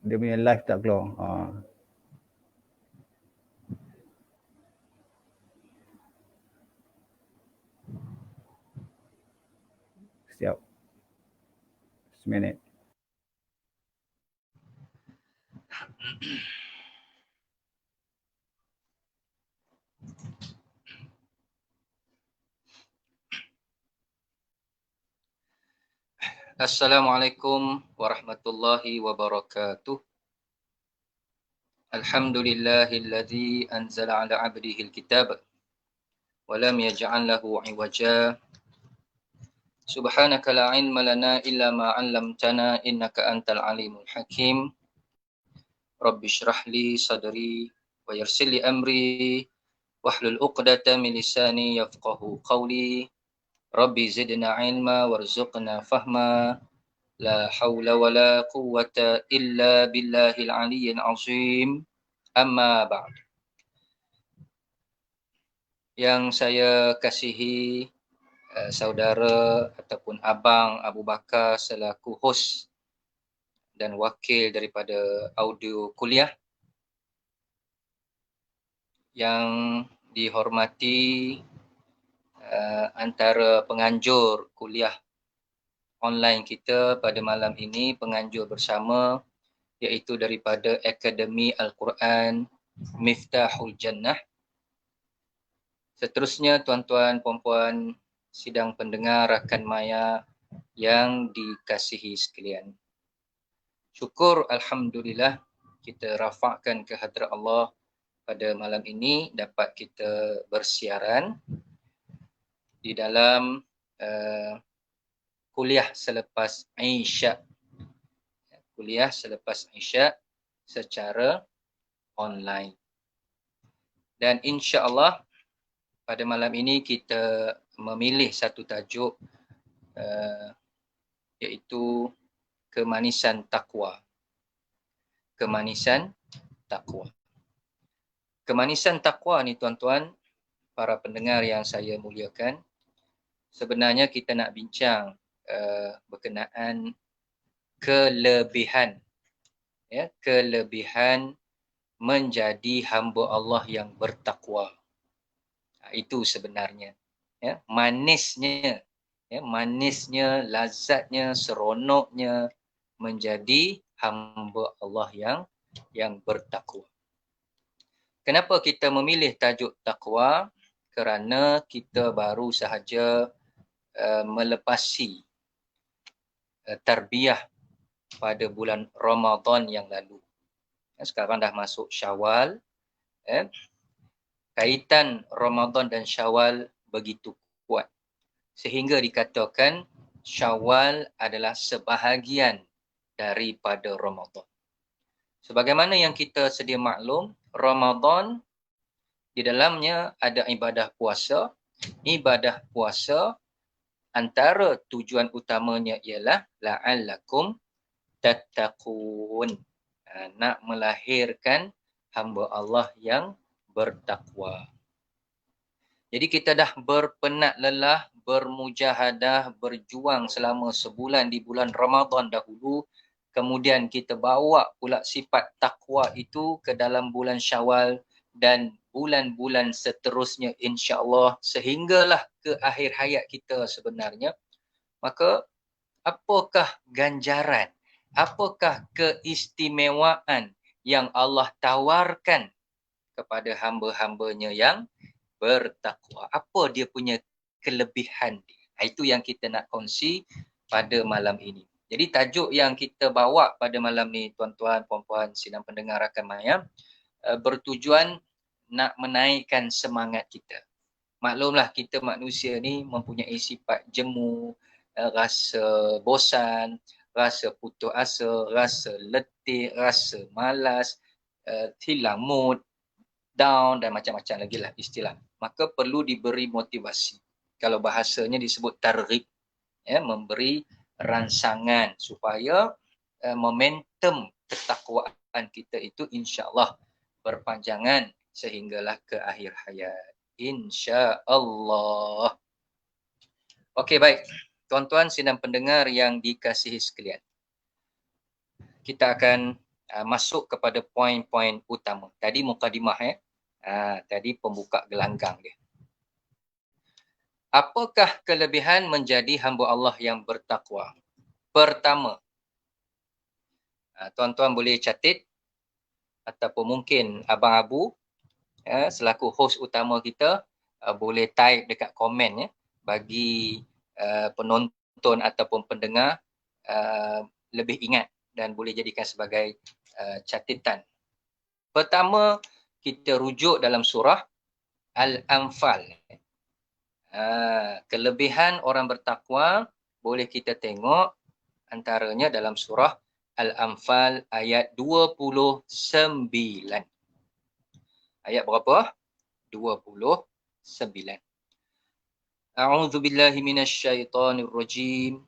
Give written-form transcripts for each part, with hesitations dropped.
Dia punya live tak keluar. Siap. Seminit. Assalamualaikum warahmatullahi wabarakatuh. Alhamdulillahilladzi anzala ala abdihi alkitab wa lam yaj'al lahu 'iwaja. Subhanaka la 'ilma lana illa ma 'allamtana innaka antal alimul hakim. Rabbi shrah li sadri wa yassir li amri wahlul 'uqdatam min lisani yafqahu qawli. Rabbi zidna 'ilma warzuqna fahma. La haula wa la quwwata illa billahil aliyyil azim. Amma ba'd. Yang saya kasihi saudara ataupun abang Abu Bakar selaku hos dan wakil daripada audio kuliah. Yang dihormati antara penganjur kuliah online kita pada malam ini, penganjur bersama iaitu daripada Akademi Al-Quran Miftahul Jannah. Seterusnya tuan-tuan, puan-puan, sidang pendengar, rakan maya yang dikasihi sekalian. Syukur Alhamdulillah kita rafakkan ke hadrat Allah pada malam ini dapat kita bersiaran di dalam kuliah selepas Isyak. Kuliah selepas Isyak secara online. Dan insya-Allah pada malam ini kita memilih satu tajuk iaitu kemanisan takwa. Kemanisan takwa. Kemanisan takwa ni tuan-tuan, para pendengar yang saya muliakan, sebenarnya kita nak bincang berkenaan kelebihan, ya, kelebihan menjadi hamba Allah yang bertakwa. Itu sebenarnya, ya, manisnya, ya, manisnya, lazatnya, seronoknya menjadi hamba Allah yang bertakwa. Kenapa kita memilih tajuk takwa? Kerana kita baru sahaja melepasi tarbiyah pada bulan Ramadan yang lalu. Sekarang dah masuk Syawal. Kaitan Ramadan dan Syawal begitu kuat, sehingga dikatakan Syawal adalah sebahagian daripada Ramadan. Sebagaimana yang kita sedia maklum, Ramadan di dalamnya ada ibadah puasa. Ibadah puasa antara tujuan utamanya ialah la'allakum tattaqun, nak melahirkan hamba Allah yang bertakwa. Jadi kita dah berpenat lelah, bermujahadah, berjuang selama sebulan di bulan Ramadan dahulu. Kemudian kita bawa pula sifat takwa itu ke dalam bulan Syawal dan bulan-bulan seterusnya insya-Allah sehinggalah ke akhir hayat kita sebenarnya. Maka apakah ganjaran, apakah keistimewaan yang Allah tawarkan kepada hamba-hambanya yang bertakwa? Apa dia punya kelebihan? Itu yang kita nak kongsi pada malam ini. Jadi tajuk yang kita bawa pada malam ni tuan-tuan, puan-puan, sidang pendengar rakan maya, bertujuan nak menaikkan semangat kita. Maklumlah kita manusia ni mempunyai sifat jemu, rasa bosan, rasa putus asa, rasa letih, rasa malas, hilang mood, down dan macam-macam lagi lah istilah. Maka perlu diberi motivasi. Kalau bahasanya disebut targhib, ya, memberi rangsangan supaya momentum ketakwaan kita itu insya-Allah berpanjangan sehinggalah ke akhir hayat. Insya-Allah. Okey, baik. Tuan-tuan sidang pendengar yang dikasihi sekalian. Kita akan masuk kepada poin-poin utama. Tadi mukadimah tadi pembuka gelanggang dia. Apakah kelebihan menjadi hamba Allah yang bertakwa? Pertama, tuan-tuan boleh catat ataupun mungkin Abang Abu selaku host utama kita boleh type dekat komen bagi penonton ataupun pendengar lebih ingat dan boleh jadikan sebagai catatan. Pertama, kita rujuk dalam surah Al-Anfal. Kelebihan orang bertakwa boleh kita tengok antaranya dalam surah Al-Anfal ayat 29. Ayat berapa? 29. A'udzu billahi minasyaitonir rajim.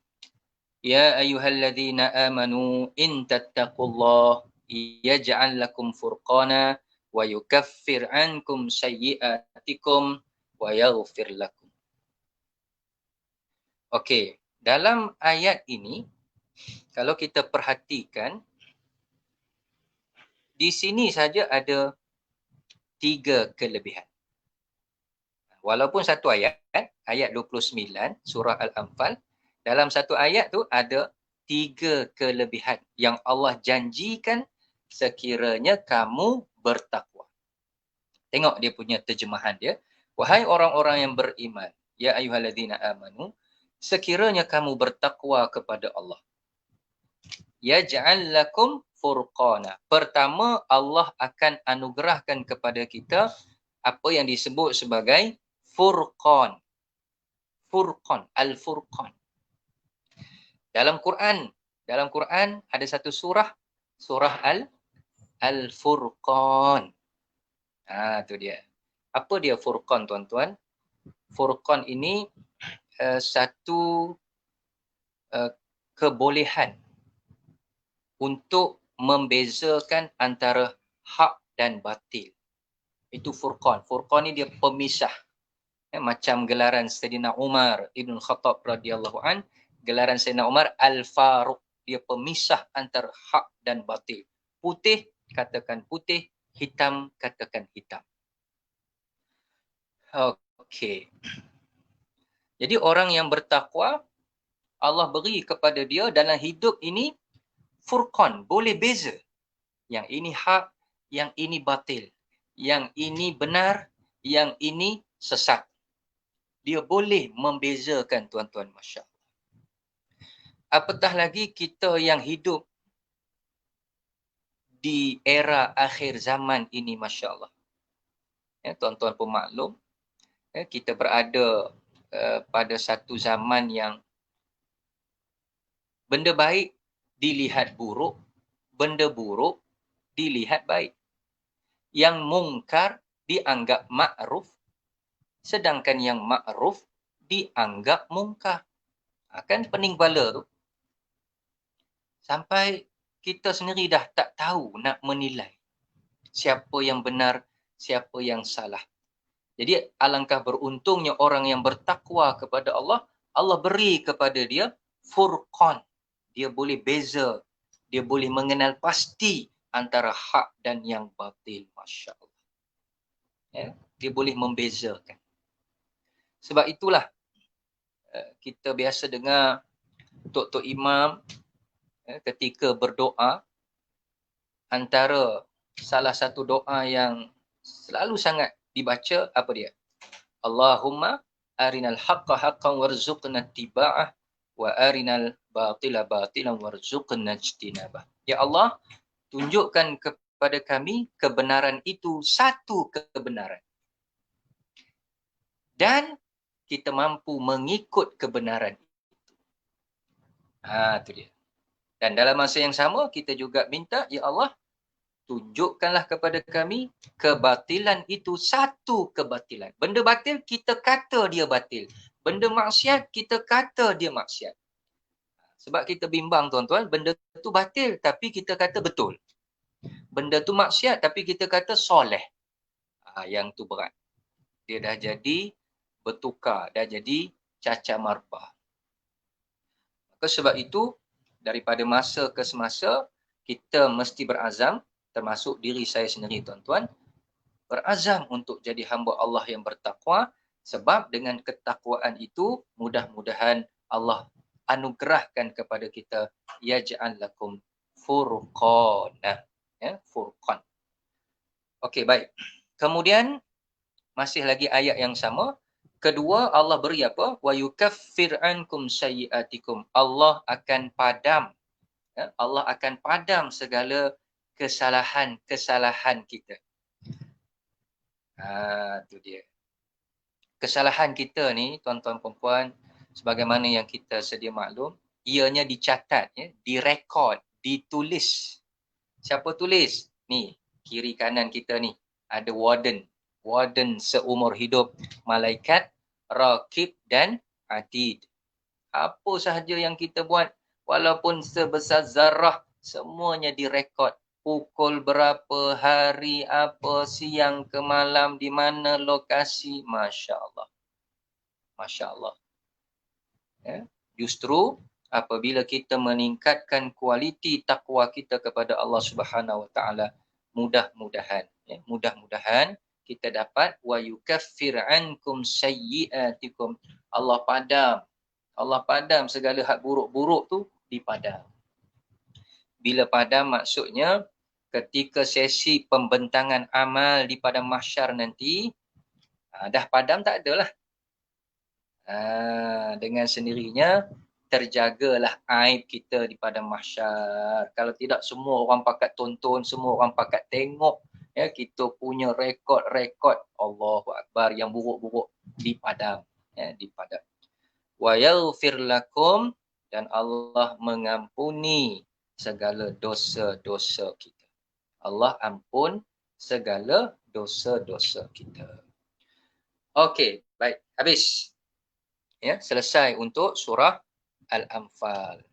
Ya ayyuhalladzina amanu in tattaqullah yaj'al lakum furqana wa yukaffir ankum sayyi'atikum wa yaghfir lakum. Okey, dalam ayat ini kalau kita perhatikan di sini saja ada 3 kelebihan. Walaupun satu ayat, ayat 29 surah Al-Anfal, dalam satu ayat tu ada 3 kelebihan yang Allah janjikan sekiranya kamu bertakwa. Tengok dia punya terjemahan dia. Wahai orang-orang yang beriman, ya ayyuhalladzina amanu, sekiranya kamu bertakwa kepada Allah. Yaj'al lakum furqana. Pertama, Allah akan anugerahkan kepada kita apa yang disebut sebagai furqan. Furqan, al-furqan. Dalam Quran ada satu surah Al-Furqan. Tu dia. Apa dia furqan, tuan-tuan? Furqan ini satu kebolehan untuk membezakan antara hak dan batil. Itu furqan. Furqan ni dia pemisah. Macam gelaran Sayyidina Umar Ibn Khattab radhiyallahu an, gelaran Sayyidina Umar Al-Faruq. Dia pemisah antara hak dan batil. Putih katakan putih, hitam katakan hitam. Okey. Jadi orang yang bertakwa, Allah beri kepada dia dalam hidup ini furqan, boleh beza. Yang ini hak, yang ini batil. Yang ini benar, yang ini sesat. Dia boleh membezakan, tuan-tuan, Masya Allah. Apatah lagi kita yang hidup di era akhir zaman ini, Masya Allah. Tuan-tuan pun maklum, kita berada pada satu zaman yang benda baik dilihat buruk, benda buruk dilihat baik. Yang mungkar dianggap ma'ruf, sedangkan yang ma'ruf dianggap mungkar. Kan pening kepala tu. Sampai kita sendiri dah tak tahu nak menilai siapa yang benar, siapa yang salah. Jadi alangkah beruntungnya orang yang bertakwa kepada Allah, Allah beri kepada dia furqan. Dia boleh beza, dia boleh mengenal pasti antara hak dan yang batil. Masya Allah. Dia boleh membezakan. Sebab itulah kita biasa dengar tok-tok imam ketika berdoa, antara salah satu doa yang selalu sangat dibaca apa dia? Allahumma arinal haqqa haqqan warzuqna ittiba'ah wa arinal batila batilan warzuqna ijtinabah. Ya Allah, tunjukkan kepada kami kebenaran itu satu kebenaran. Dan kita mampu mengikut kebenaran itu. Itu dia. Dan dalam masa yang sama kita juga minta, ya Allah, tunjukkanlah kepada kami kebatilan itu satu kebatilan. Benda batil kita kata dia batil. Benda maksiat kita kata dia maksiat. Sebab kita bimbang, tuan-tuan, benda tu batil tapi kita kata betul. Benda tu maksiat tapi kita kata soleh. Yang tu berat. Dia dah jadi bertukar, dah jadi cacar marpah. Maka sebab itu daripada masa ke semasa kita mesti berazam, termasuk diri saya sendiri tuan-tuan, berazam untuk jadi hamba Allah yang bertakwa, sebab dengan ketakwaan itu mudah-mudahan Allah anugerahkan kepada kita yaj'al lakum furqana, ya, furqan. Okey, baik. Kemudian masih lagi ayat yang sama. Kedua, Allah beri apa? Wa yukaffir ankum sayyi'atikum. Allah akan padam, ya, Allah akan padam segala kesalahan-kesalahan kita. Itu dia. Kesalahan kita ni, tuan-tuan perempuan, sebagaimana yang kita sedia maklum, ianya dicatat, ya, direkod, ditulis. Siapa tulis? Ni, kiri kanan kita ni, ada warden. Warden seumur hidup, malaikat, rakib dan atid. Apa sahaja yang kita buat, walaupun sebesar zarah, semuanya direkod. Pukul berapa, hari apa, siang ke malam, di mana lokasi. Masya Allah. Masya Allah. Ya. Justru apabila kita meningkatkan kualiti takwa kita kepada Allah Subhanahu Wa Taala, mudah-mudahan, ya, mudah-mudahan kita dapat wa yukaffir ankum sayyi'atikum. Allah padam segala hak buruk-buruk tu dipadam. Bila padam maksudnya ketika sesi pembentangan amal di padang mahsyar nanti, dah padam tak adalah. Dengan sendirinya terjagalah aib kita di padang mahsyar. Kalau tidak, semua orang pakat tonton, semua orang pakat tengok, ya, kita punya rekod-rekod Allahu Akbar yang buruk-buruk dipadam, ya, dipadam. Wa yaghfir lakum, dan Allah mengampuni segala dosa-dosa kita. Allah ampun segala dosa-dosa kita. Okey, baik, habis. Ya, selesai untuk surah Al-Anfal.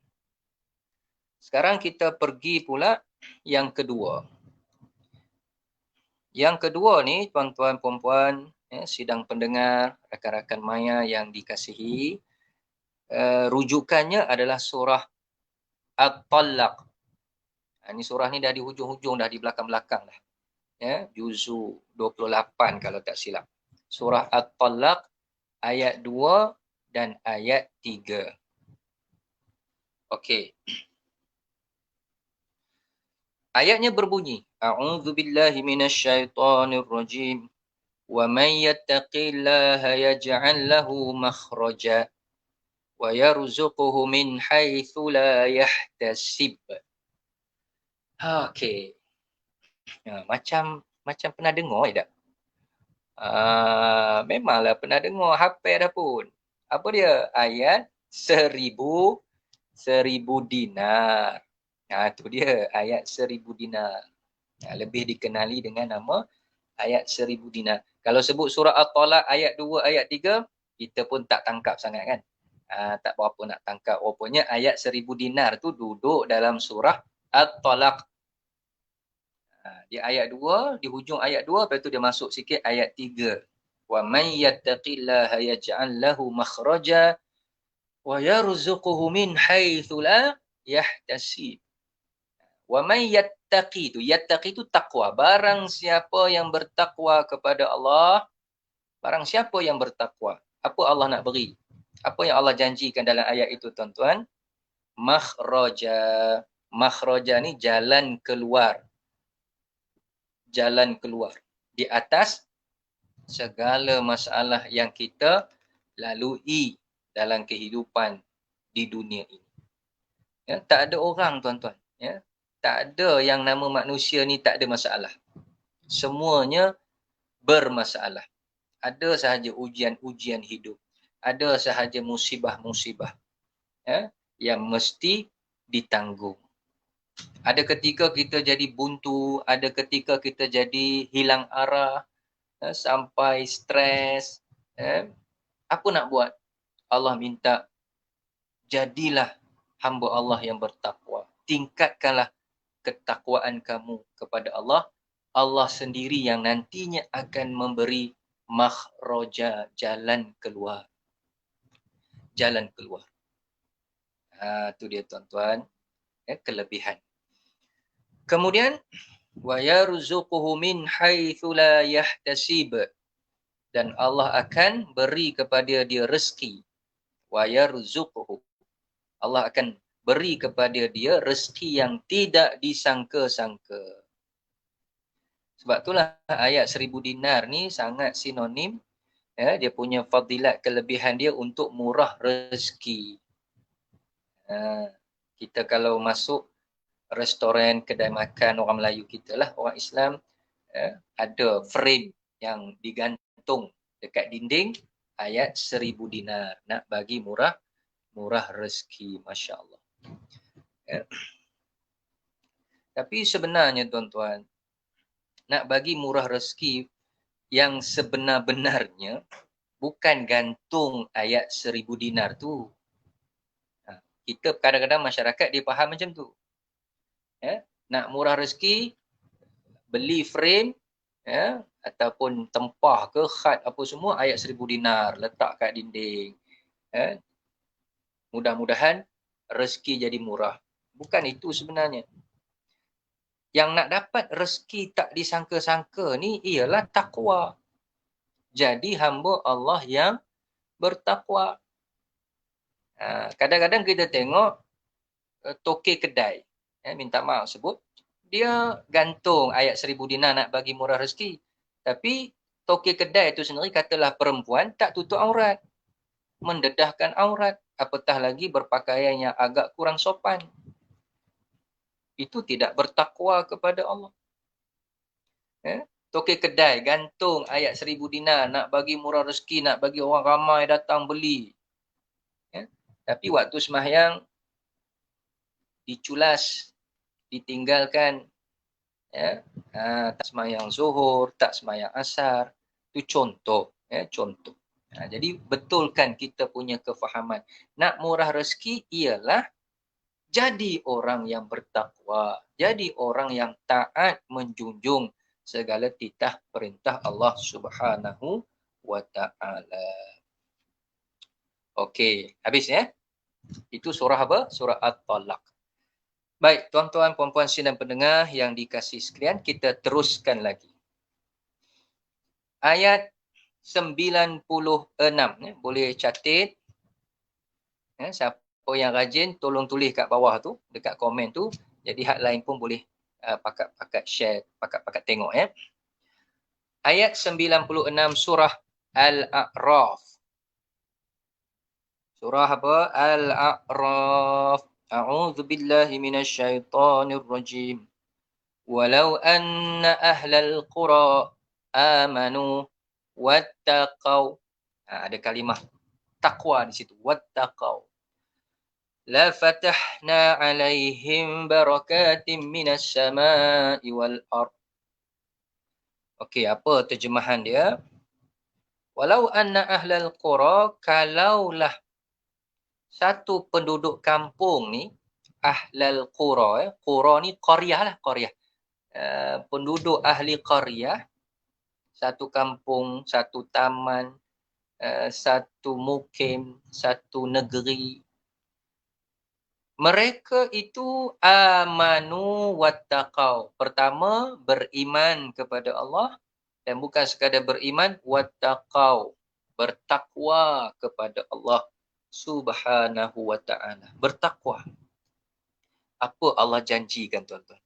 Sekarang kita pergi pula yang kedua. Yang kedua ni, tuan-tuan perempuan, ya, sidang pendengar, rakan-rakan maya yang dikasihi, rujukannya adalah surah At-Talaq. Ini surah ni dah di hujung-hujung, dah di belakang-belakang dah. Ya, juzu 28 kalau tak silap. Surah At-Talaq ayat 2 dan ayat 3. Okey. Ayatnya berbunyi, A'udzubillahi minasyaitonirrajim. Wa may yattaqillaha yaj'al lahu makhraja wa yarzuquhu min haitsu la yahtasib. Okey. Macam pernah dengar tak? Memanglah pernah dengar, hafal dah pun. Apa dia? Ayat 1000 dinar. Itu dia, ayat 1000 dinar. Lebih dikenali dengan nama ayat 1000 dinar. Kalau sebut surah At-Talaq ayat 2, ayat 3, kita pun tak tangkap sangat kan. Tak berapa nak tangkap. Rupanya ayat 1000 dinar tu duduk dalam surah At-Talaq. Di ayat 2, di hujung ayat 2, lepas tu dia masuk sikit ayat 3. Wa may yattaqillaha yaj'al lahu makhraja wa yarzuquhu min haitsu la yahtasib. Wa may yattaqi tu takwa. Barang siapa yang bertakwa kepada Allah, barang siapa yang bertakwa, apa Allah nak beri? Apa yang Allah janjikan dalam ayat itu, tuan-tuan? Makhraja. Makhraja ni jalan keluar. Jalan keluar di atas segala masalah yang kita lalui dalam kehidupan di dunia ini. Ya, tak ada orang, tuan-tuan, ya, tak ada yang nama manusia ni tak ada masalah. Semuanya bermasalah. Ada sahaja ujian-ujian hidup. Ada sahaja musibah-musibah, ya, yang mesti ditanggung. Ada ketika kita jadi buntu, ada ketika kita jadi hilang arah, ya, sampai stres. Ya. Apa nak buat? Allah minta, jadilah hamba Allah yang bertakwa. Tingkatkanlah ketakwaan kamu kepada Allah. Allah sendiri yang nantinya akan memberi makhraja, jalan keluar. Jalan keluar. Itu dia, tuan-tuan, ya, kelebihan. Kemudian wa yarzuquhu min haitsu la yahtasib, dan Allah akan beri kepada dia rezeki. Wa yarzuquhu, Allah akan beri kepada dia rezeki yang tidak disangka-sangka. Sebab itulah ayat 1000 dinar ni sangat sinonim, ya, dia punya fadilat, kelebihan dia untuk murah rezeki. Kita kalau masuk restoran, kedai makan orang Melayu kita lah, orang Islam, ada frame yang digantung dekat dinding ayat 1000 dinar, nak bagi murah rezeki, Masya Allah. Tapi sebenarnya tuan-tuan, nak bagi murah rezeki yang sebenar-benarnya bukan gantung ayat 1000 dinar tu. Kita kadang-kadang masyarakat dia faham macam tu. Nak murah rezeki, beli frame, ataupun tempah ke khat apa semua ayat 1000 dinar, letak kat dinding. Mudah-mudahan rezeki jadi murah. Bukan itu sebenarnya. Yang nak dapat rezeki tak disangka-sangka ni ialah takwa. Jadi hamba Allah yang bertakwa. Kadang-kadang kita tengok tokey kedai, minta maaf sebut, dia gantung ayat 1000 dinar nak bagi murah rezeki. Tapi tokey kedai itu sendiri, katalah perempuan, tak tutup aurat, mendedahkan aurat, apatah lagi berpakaian yang agak kurang sopan. Itu tidak bertakwa kepada Allah. Tokey kedai gantung ayat 1000 dinar nak bagi murah rezeki, nak bagi orang ramai datang beli. Tapi waktu sembahyang diculas, ditinggalkan, tak sembahyang zuhur, tak sembahyang asar. Itu contoh, contoh. Jadi betulkan kita punya kefahaman. Nak murah rezeki ialah jadi orang yang bertakwa, jadi orang yang taat menjunjung segala titah perintah Allah Subhanahu wa ta'ala. Okey, habis ya. Itu surah apa? Surah At-Talaq. Baik, tuan-tuan, puan-puan sidang pendengar yang dikasihi sekalian, kita teruskan lagi. Ayat 96, boleh catat. Siapa yang rajin, tolong tulis kat bawah tu, dekat komen tu. Jadi hak lain pun boleh pakat share, pakat tengok ya. Ayat 96 surah Al-A'raf. Surah apa? Al-A'raf. A'udzu billahi minasyaitonir rajim. Walau anna ahlal qura amanu wattaqau. Ada kalimah takwa di situ. Wattaqau. La fatahna alaihim barakatim minas sama'i wal ard. Okey, apa terjemahan dia? Walau anna ahlal qura, kalaulah satu penduduk kampung ni, ahlal qura, qura ni qaryah lah, qaryah. Penduduk ahli qaryah, satu kampung, satu taman, satu mukim, satu negeri. Mereka itu amanu wattaqau. Pertama, beriman kepada Allah, dan bukan sekadar beriman, wattaqau, bertakwa kepada Allah Subhanahu wa ta'ala. Bertakwa. Apa Allah janjikan, tuan-tuan?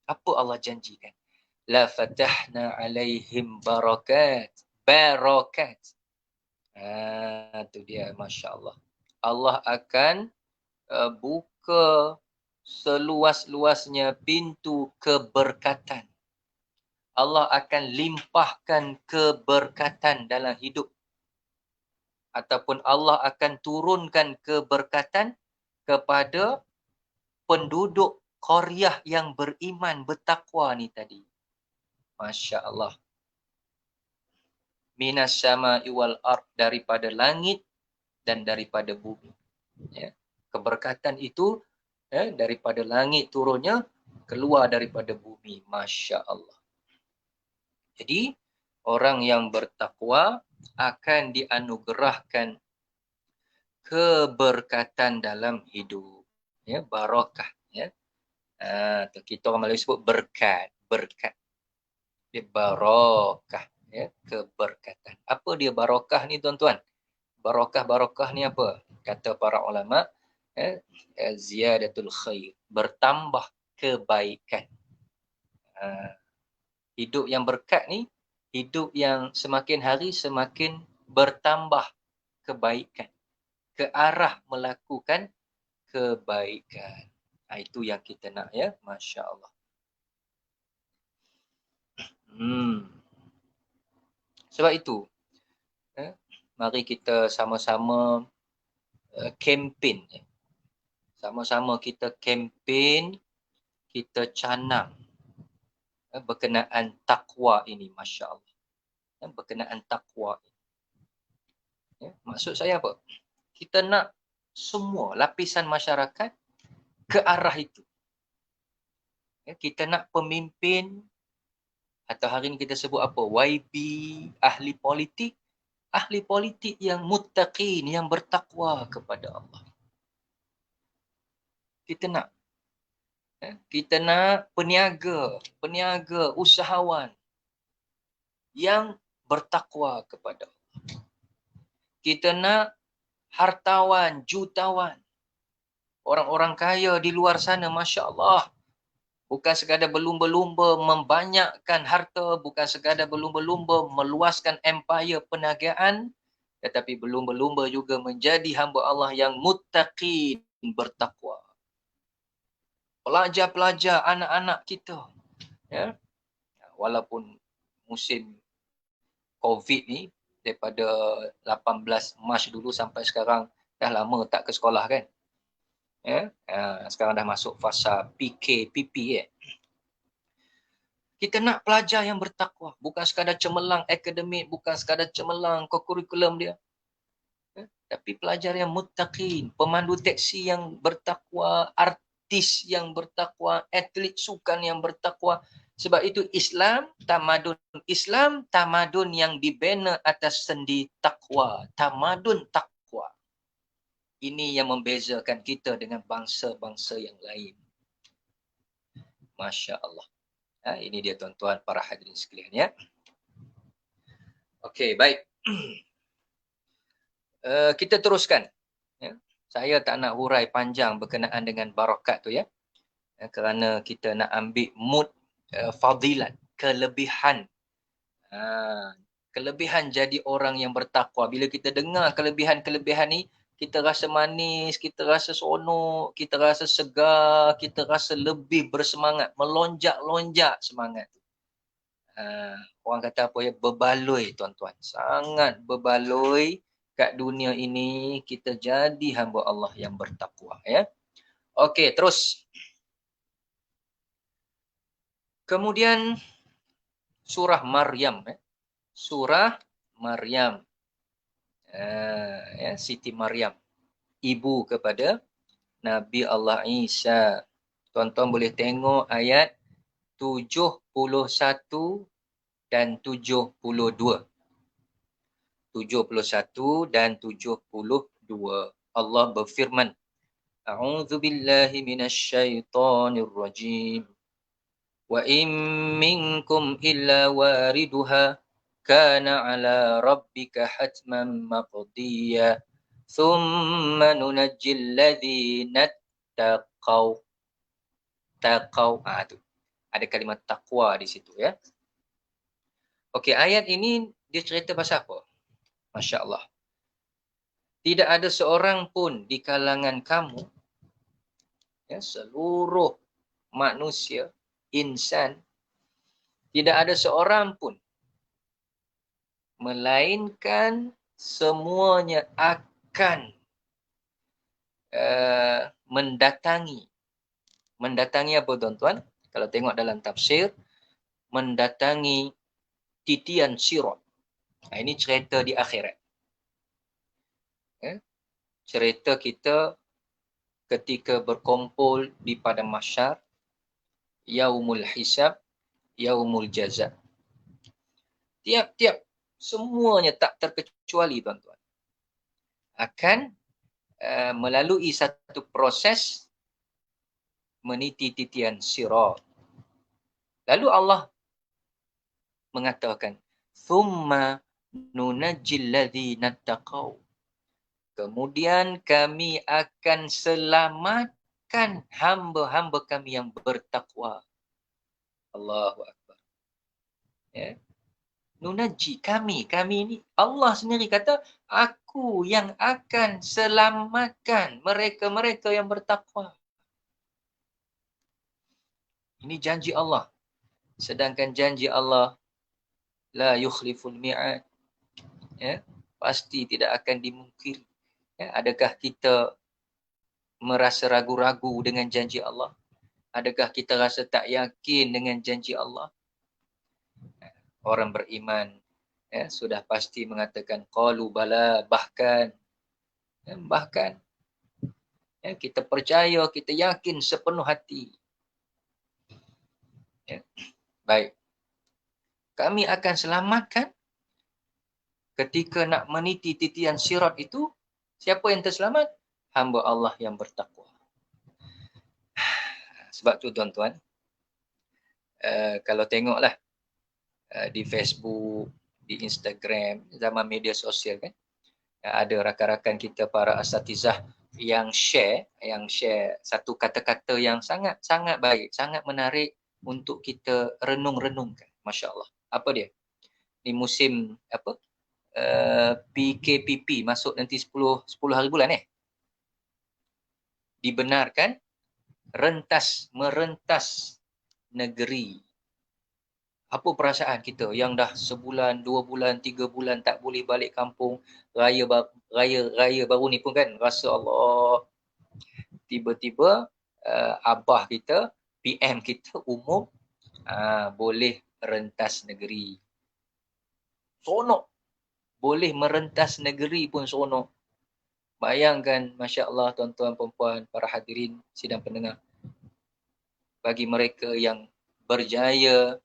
Apa Allah janjikan? La fatahna alaihim barakat. Barakat. Itu dia, Masya Allah. Allah akan buka seluas-luasnya pintu keberkatan. Allah akan limpahkan keberkatan dalam hidup. Ataupun Allah akan turunkan keberkatan kepada penduduk qaryah yang beriman, bertakwa ni tadi. Masya Allah. Minas sama'i wal ard, daripada langit dan daripada bumi. Ya. Keberkatan itu daripada langit turunnya, keluar daripada bumi. Masya Allah. Jadi, orang yang bertakwa akan dianugerahkan keberkatan dalam hidup. Ya, barakah. Ya. Tu kita orang Melayu sebut berkat. Dia barakah, ya, keberkatan. Apa dia barakah ni tuan-tuan? Barakah ni apa? Kata para ulama, ziyadatul khair, bertambah kebaikan. Hidup yang berkat ni, hidup yang semakin hari semakin bertambah kebaikan, ke arah melakukan kebaikan. Itu yang kita nak, ya. Masya Allah. Sebab itu, mari kita sama-sama kempen. Sama-sama kita kempen, kita canang berkenaan takwa ini, Masya Allah. Berkenaan takwa ini. Maksud saya apa? Kita nak semua lapisan masyarakat ke arah itu. Kita nak pemimpin, atau hari ini kita sebut apa? YB, ahli politik yang muttaqin, yang bertakwa kepada Allah. Kita nak. Kita nak peniaga, usahawan yang bertakwa kepada Allah. Kita nak hartawan, jutawan, orang-orang kaya di luar sana, Masya Allah. Bukan sekadar berlumba-lumba membanyakkan harta, bukan sekadar berlumba-lumba meluaskan empire perniagaan, tetapi berlumba-lumba juga menjadi hamba Allah yang muttaqin, bertakwa. Pelajar-pelajar, anak-anak kita, ya, walaupun musim COVID ni daripada 18 Mac dulu sampai sekarang dah lama tak ke sekolah kan, ya, sekarang dah masuk fasa PKPP. Kita nak pelajar yang bertakwa, bukan sekadar cemerlang akademik, bukan sekadar cemerlang kurikulum dia, tapi pelajar yang muttaqin, pemandu teksi yang bertakwa, artis yang bertakwa, atlet sukan yang bertakwa. Sebab itu Islam tamadun yang dibina atas sendi takwa, tamadun takwa. Ini yang membezakan kita dengan bangsa-bangsa yang lain. Masya Allah. Ini dia tuan-tuan para hadirin sekalian, ya. Okey, baik. Kita teruskan. Ya. Saya tak nak hurai panjang berkenaan dengan barakat tu, ya. Kerana kita nak ambil mood fadilat, kelebihan. Kelebihan jadi orang yang bertakwa. Bila kita dengar kelebihan-kelebihan ni, kita rasa manis, kita rasa seronok, kita rasa segar, kita rasa lebih bersemangat, melonjak-lonjak semangat. Orang kata apa, ya, berbaloi tuan-tuan. Sangat berbaloi kat dunia ini, kita jadi hamba Allah yang bertakwa, ya. Okey, terus. Kemudian surah Maryam, surah Maryam, ya, Siti Maryam, ibu kepada Nabi Allah Isa. Tuan-tuan boleh tengok ayat 71 dan 72. 71 dan 72. Allah berfirman, A'udzu billahi minasyaitonir rajim. Wa in minkum illa wariduha kana ala rabbika hatman maqdiya. Thumma nunajjil ladzina taqaw. Tu. Ada kalimat takwa di situ, ya. Okey, ayat ini dia cerita pasal apa? Masya Allah. Tidak ada seorang pun di kalangan kamu, ya, seluruh manusia, insan, tidak ada seorang pun melainkan semuanya akan mendatangi. Mendatangi apa tuan-tuan? Kalau tengok dalam tafsir, mendatangi titian sirat. Ini cerita di akhirat. Cerita kita ketika berkumpul di padang mahsyar, yaumul hisab, yaumul jaza. Tiap-tiap semuanya tak terkecuali tuan-tuan akan melalui satu proses meniti titian sirat. Lalu Allah mengatakan, "Thumma nunajjil ladzina taqaw." Kemudian kami akan selamatkan hamba-hamba kami yang bertakwa. Allahu Akbar. Ya. Nunaji, kami ini Allah sendiri kata, aku yang akan selamatkan mereka-mereka yang bertakwa. Ini janji Allah. Sedangkan janji Allah la yukhliful mi'ad. Ya, pasti tidak akan dimungkiri. Ya, adakah kita merasa ragu-ragu dengan janji Allah? Adakah kita rasa tak yakin dengan janji Allah? Orang beriman sudah pasti mengatakan qalu bala, bahkan kita percaya, kita yakin sepenuh hati. Baik. Kami akan selamatkan ketika nak meniti titian sirat itu. Siapa yang terselamat? Hamba Allah yang bertakwa. Sebab tu tuan-tuan, kalau tengoklah di Facebook, di Instagram, zaman media sosial kan, ada rakan-rakan kita para asatizah yang share satu kata-kata yang sangat baik, sangat menarik untuk kita renung-renungkan. Masya Allah. Apa dia? Di musim PKPP masuk nanti 10 hari bulan dibenarkan merentas negeri. Apa perasaan kita yang dah sebulan, 2 bulan, 3 bulan tak boleh balik kampung, raya baru ni pun kan rasa Allah, tiba-tiba abah kita, PM kita umum boleh rentas negeri. Sonok. Boleh merentas negeri pun sonok. Bayangkan, Masya Allah, tuan-tuan, perempuan, para hadirin, sidang pendengar. Bagi mereka yang berjaya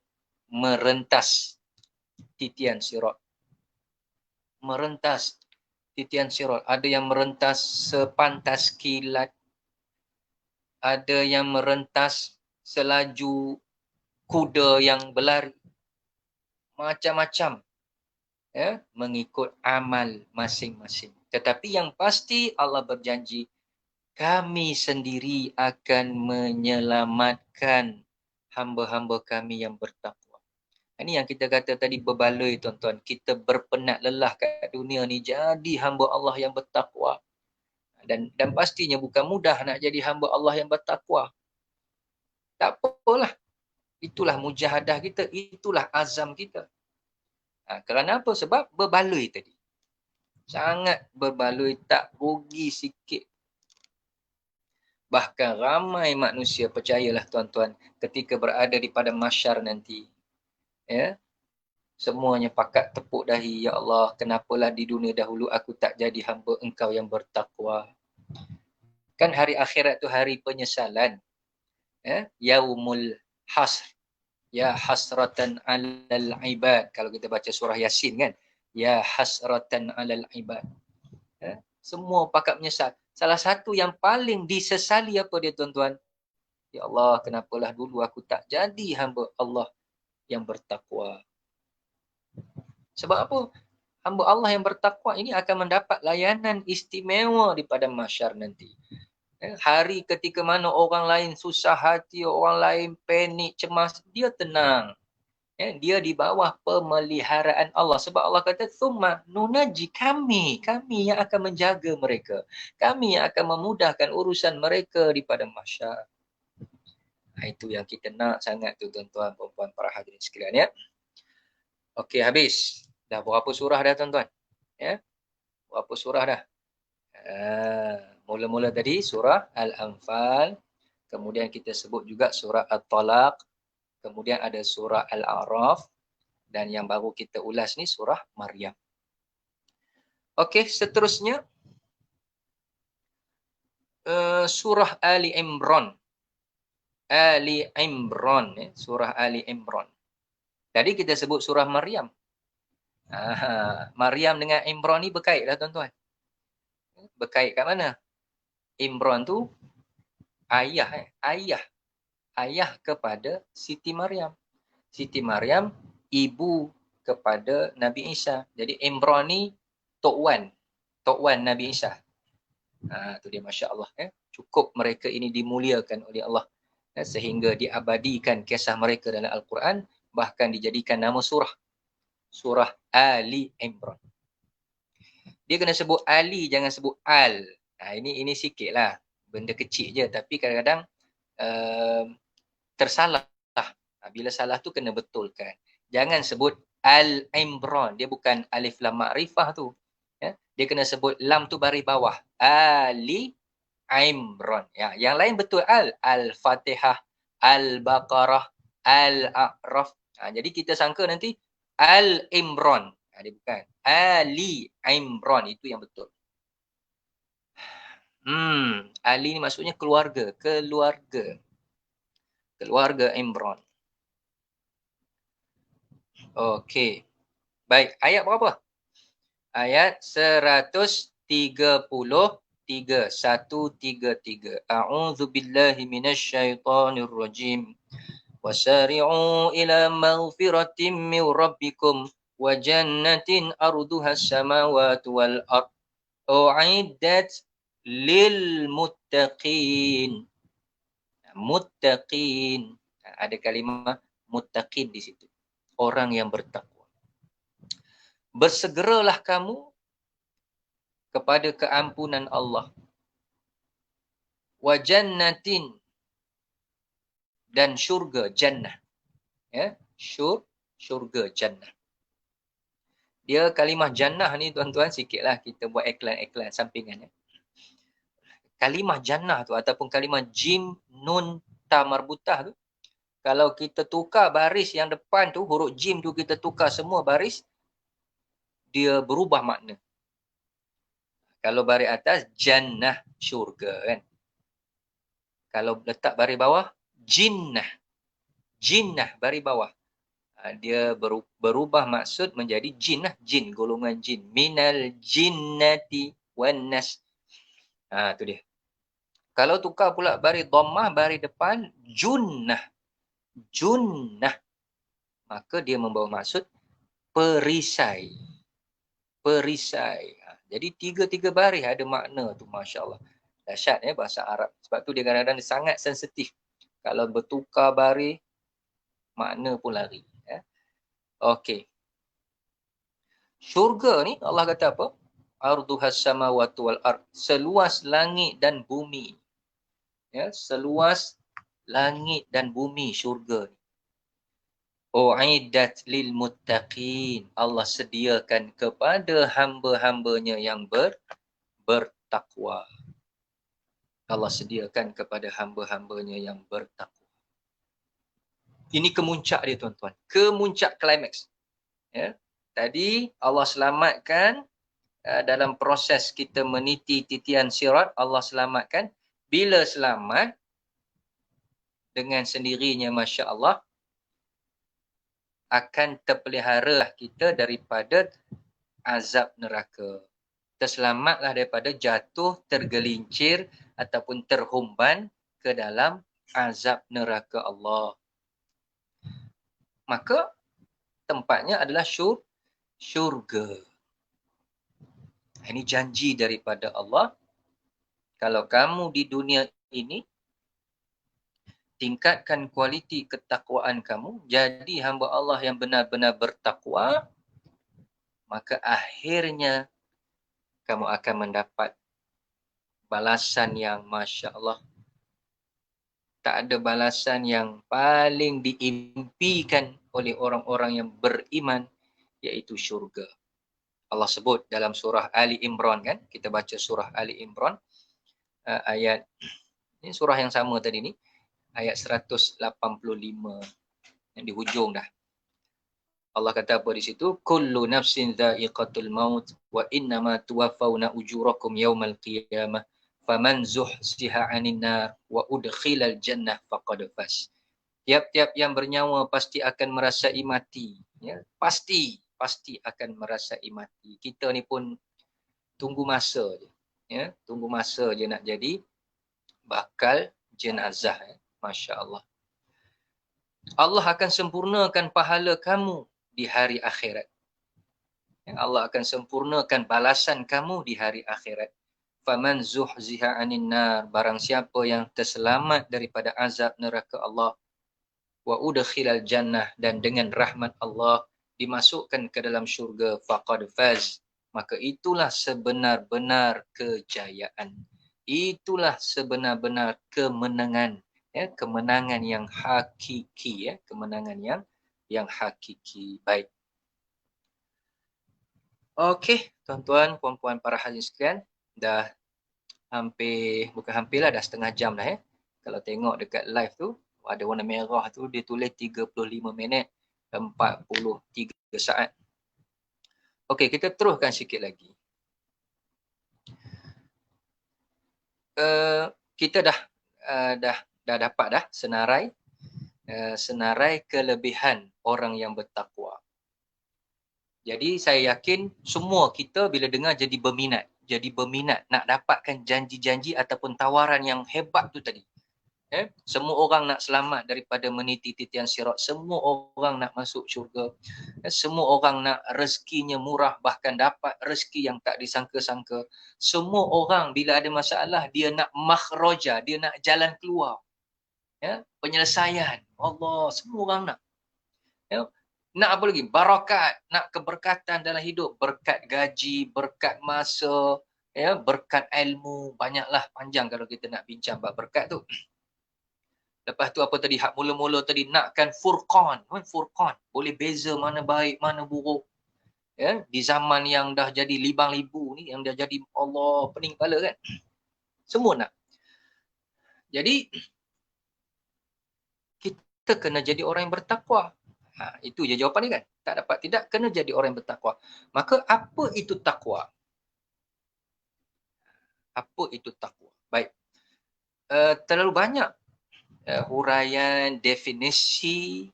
merentas titian sirat. Merentas titian sirat. Ada yang merentas sepantas kilat. Ada yang merentas selaju kuda yang berlari. Macam-macam. Ya, mengikut amal masing-masing. Tetapi yang pasti Allah berjanji, kami sendiri akan menyelamatkan hamba-hamba kami yang bertakwa. Ini yang kita kata tadi berbaloi tuan-tuan. Kita berpenat lelah kat dunia ni jadi hamba Allah yang bertakwa. Dan pastinya bukan mudah nak jadi hamba Allah yang bertakwa. Tak apalah. Itulah mujahadah kita. Itulah azam kita. Kerana apa? Sebab berbaloi tadi. Sangat berbaloi, tak rugi sikit. Bahkan ramai manusia, percayalah tuan-tuan, ketika berada di pada mahsyar nanti, ya, semuanya pakat tepuk dahi, ya Allah, kenapalah di dunia dahulu aku tak jadi hamba Engkau yang bertakwa. Kan hari akhirat tu hari penyesalan. Ya, yaumul hasr. Ya hasratan alal ibad. Kalau kita baca surah Yasin kan. Ya hasratan alal ibad. Ya, semua pakat menyesal. Salah satu yang paling disesali apa dia tuan-tuan? Ya Allah, kenapalah dulu aku tak jadi hamba Allah yang bertakwa. Sebab apa? Hamba Allah yang bertakwa ini akan mendapat layanan istimewa di pada mahsyar nanti. Hari ketika mana orang lain susah hati, orang lain panik, cemas, dia tenang. Dia di bawah pemeliharaan Allah. Sebab Allah kata, "Tsumma nunaji," kami yang akan menjaga mereka. Kami yang akan memudahkan urusan mereka di pada mahsyar. Itu yang kita nak sangat tu tuan-tuan, perempuan, para hadirin sekalian ya. Okey, habis. Dah berapa surah dah tuan-tuan? Ya. Berapa surah dah? Mula-mula tadi surah Al-Anfal, kemudian kita sebut juga surah At-Talaq, kemudian ada surah Al-A'raf, dan yang baru kita ulas ni surah Maryam. Okey, seterusnya surah Ali Imran. Surah Ali Imran. Tadi kita sebut surah Maryam. Maryam dengan Imran ni berkait lah tuan-tuan. Berkait kat mana? Imran tu ayah ayah kepada Siti Maryam. Siti Maryam ibu kepada Nabi Isa. Jadi Imran ni Tok Wan Nabi Isa. Tu dia, Masya Allah. Cukup mereka ini dimuliakan oleh Allah. Sehingga diabadikan kisah mereka dalam Al-Quran. Bahkan dijadikan nama surah. Surah Ali Imran. Dia kena sebut Ali, jangan sebut Al. Ini sikit lah. Benda kecil je. Tapi kadang-kadang tersalah. Bila salah tu kena betulkan. Jangan sebut Al-Imran. Dia bukan alif lam ma'rifah tu. Dia kena sebut lam tu baris bawah. Ali Imran. Yang lain betul Al-Fatihah, Al-Baqarah, Al-A'raf. Jadi kita sangka nanti Al-Imran. Dia bukan. Ali Imran. Itu yang betul. Ali ni maksudnya keluarga. Keluarga Imran. Okey. Baik, ayat berapa? Ayat 133. 133. A'udzu billahi minasyaitonir rajim. Wasari'u ila maghfiratin min rabbikum wa jannatin arduha as-samawati wal ard. U'iddat lil muttaqin. Muttaqin. Ada kalimah muttaqin di situ. Orang yang bertakwa. Bersegeralah kamu kepada keampunan Allah. Wa jannatin, dan syurga jannah. Syurga jannah. Dia kalimah jannah ni tuan-tuan sikitlah kita buat iklan sampingan. Kalimah jannah tu ataupun kalimah jim nun ta marbutah tu, kalau kita tukar baris yang depan tu, huruf jim tu kita tukar semua baris, dia berubah makna. Kalau baris atas, jannah, syurga kan. Kalau letak baris bawah, jinnah. Jinnah, baris bawah. Dia berubah maksud menjadi jin lah. Jin, golongan jin. Minal jinnati wan nas. Tu dia. Kalau tukar pula baris dhammah, baris depan, junnah. Junnah. Maka dia membawa maksud perisai. Perisai. Jadi tiga baris ada makna tu, Masya Allah. Dahsyat bahasa Arab. Sebab tu dia kadang-kadang sangat sensitif. Kalau bertukar baris, makna pun lari. Okey. Syurga ni Allah kata apa? Arduhas samawati wal ard. Seluas langit dan bumi. Seluas langit dan bumi syurga ni. U'iddat lil muttaqin. Allah sediakan kepada hamba-hambanya yang bertakwa. Allah sediakan kepada hamba-hambanya yang bertakwa. Ini kemuncak dia tuan-tuan. Kemuncak klimaks. Tadi Allah selamatkan dalam proses kita meniti titian sirat, Allah selamatkan. Bila selamat, dengan sendirinya Masya Allah, akan terpelihara kita daripada azab neraka. Terselamatlah daripada jatuh, tergelincir ataupun terhumban ke dalam azab neraka Allah. Maka tempatnya adalah syurga. Ini janji daripada Allah. Kalau kamu di dunia ini tingkatkan kualiti ketakwaan kamu, jadi hamba Allah yang benar-benar bertakwa, maka akhirnya kamu akan mendapat balasan yang Masya Allah. Tak ada balasan yang paling diimpikan oleh orang-orang yang beriman, iaitu syurga. Allah sebut dalam surah Ali Imran kan, kita baca surah Ali Imran, ayat, ini surah yang sama tadi ni, ayat 185 yang di hujung dah. Allah kata apa di situ? Kullu nafsin dha'iqatul maut wa innama tuwaffawna ujurakum yawmal qiyamah faman zuhziha 'anil nar wa udkhilal jannah faqad faz. Tiap-tiap yang bernyawa pasti akan merasai mati, Pasti akan merasai mati. Kita ni pun tunggu masa je. Tunggu masa je nak jadi bakal jenazah. Masya Allah. Allah akan sempurnakan pahala kamu di hari akhirat. Allah akan sempurnakan balasan kamu di hari akhirat. Faman zuhziha 'anil nar, barang siapa yang terselamat daripada azab neraka Allah, wa udkhilal jannah, dan dengan rahmat Allah dimasukkan ke dalam syurga, faqad faz, maka itulah sebenar-benar kejayaan. Itulah sebenar-benar kemenangan, ya, kemenangan yang hakiki, ya, kemenangan yang hakiki. Baik. Okey, tuan-tuan, puan-puan, para hadirin sekalian, dah bukan hampir lah, dah setengah jam dah. Kalau tengok dekat live tu, ada warna merah tu, dia tulis 35 minit 43 saat. Okey, kita teruskan sikit lagi. Kita dah dapat dah senarai kelebihan orang yang bertakwa. Jadi saya yakin semua kita bila dengar jadi berminat nak dapatkan janji-janji ataupun tawaran yang hebat tu tadi. Semua orang nak selamat daripada meniti titian sirat, semua orang nak masuk syurga, semua orang nak rezekinya murah, bahkan dapat rezeki yang tak disangka-sangka. Semua orang bila ada masalah dia nak makhraja, dia nak jalan keluar, penyelesaian. Allah, semua orang nak. Nak apa lagi? Barakat, nak keberkatan dalam hidup, berkat gaji, berkat masa, berkat ilmu, banyaklah, panjang kalau kita nak bincang bab berkat tu. Lepas tu apa tadi? Hak mula-mula tadi nakkan furqan, boleh beza mana baik, mana buruk. Di zaman yang dah jadi libang libu ni, yang dah jadi Allah pening kepala kan. Semua nak. Jadi kita kena jadi orang yang bertakwa. Itu je jawapan dia kan. Tak dapat tidak, kena jadi orang yang bertakwa. Maka apa itu takwa? Apa itu takwa? Baik. Terlalu banyak huraian, definisi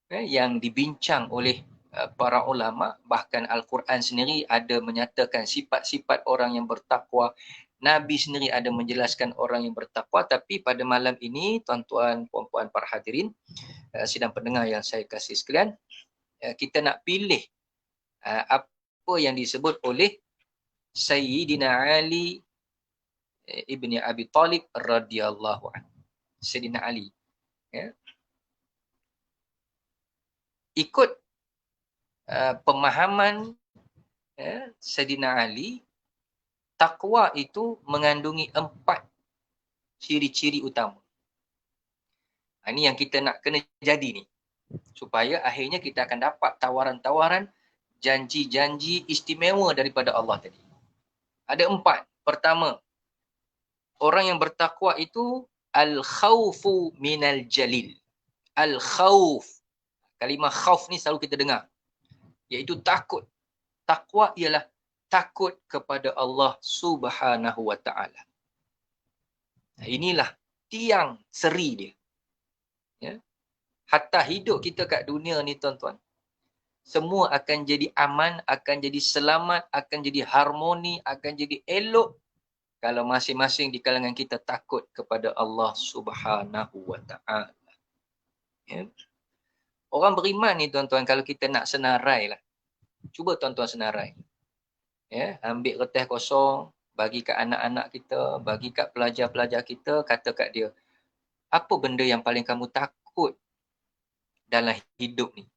yang dibincang oleh para ulama. Bahkan Al-Quran sendiri ada menyatakan sifat-sifat orang yang bertakwa. Nabi sendiri ada menjelaskan orang yang bertakwa. Tapi pada malam ini, tuan-tuan, puan-puan, para hadirin, sidang pendengar yang saya kasih sekalian, kita nak pilih apa yang disebut oleh Sayyidina Ali ibni Abi Talib radhiyallahu anhu. Sayyidina Ali. Ikut pemahaman Sayyidina Ali, takwa itu mengandungi 4 ciri-ciri utama. Ini yang kita nak kena jadi ni. Supaya akhirnya kita akan dapat tawaran-tawaran, janji-janji istimewa daripada Allah tadi. Ada 4. Pertama, orang yang bertakwa itu al-khawfu minal jalil. Al-khawf. Kalimah khauf ni selalu kita dengar. Iaitu takut. Takwa ialah takut kepada Allah Subhanahu wa ta'ala. Inilah tiang seri dia. Hatta hidup kita kat dunia ni, tuan-tuan, semua akan jadi aman, akan jadi selamat, akan jadi harmoni, akan jadi elok kalau masing-masing di kalangan kita takut kepada Allah Subhanahu wa ta'ala. Orang beriman ni, tuan-tuan, kalau kita nak senarai lah, cuba tuan-tuan senarai. Ambil kertas kosong, bagi kat anak-anak kita, bagi kat pelajar-pelajar kita, kata kat dia, apa benda yang paling kamu takut dalam hidup ni?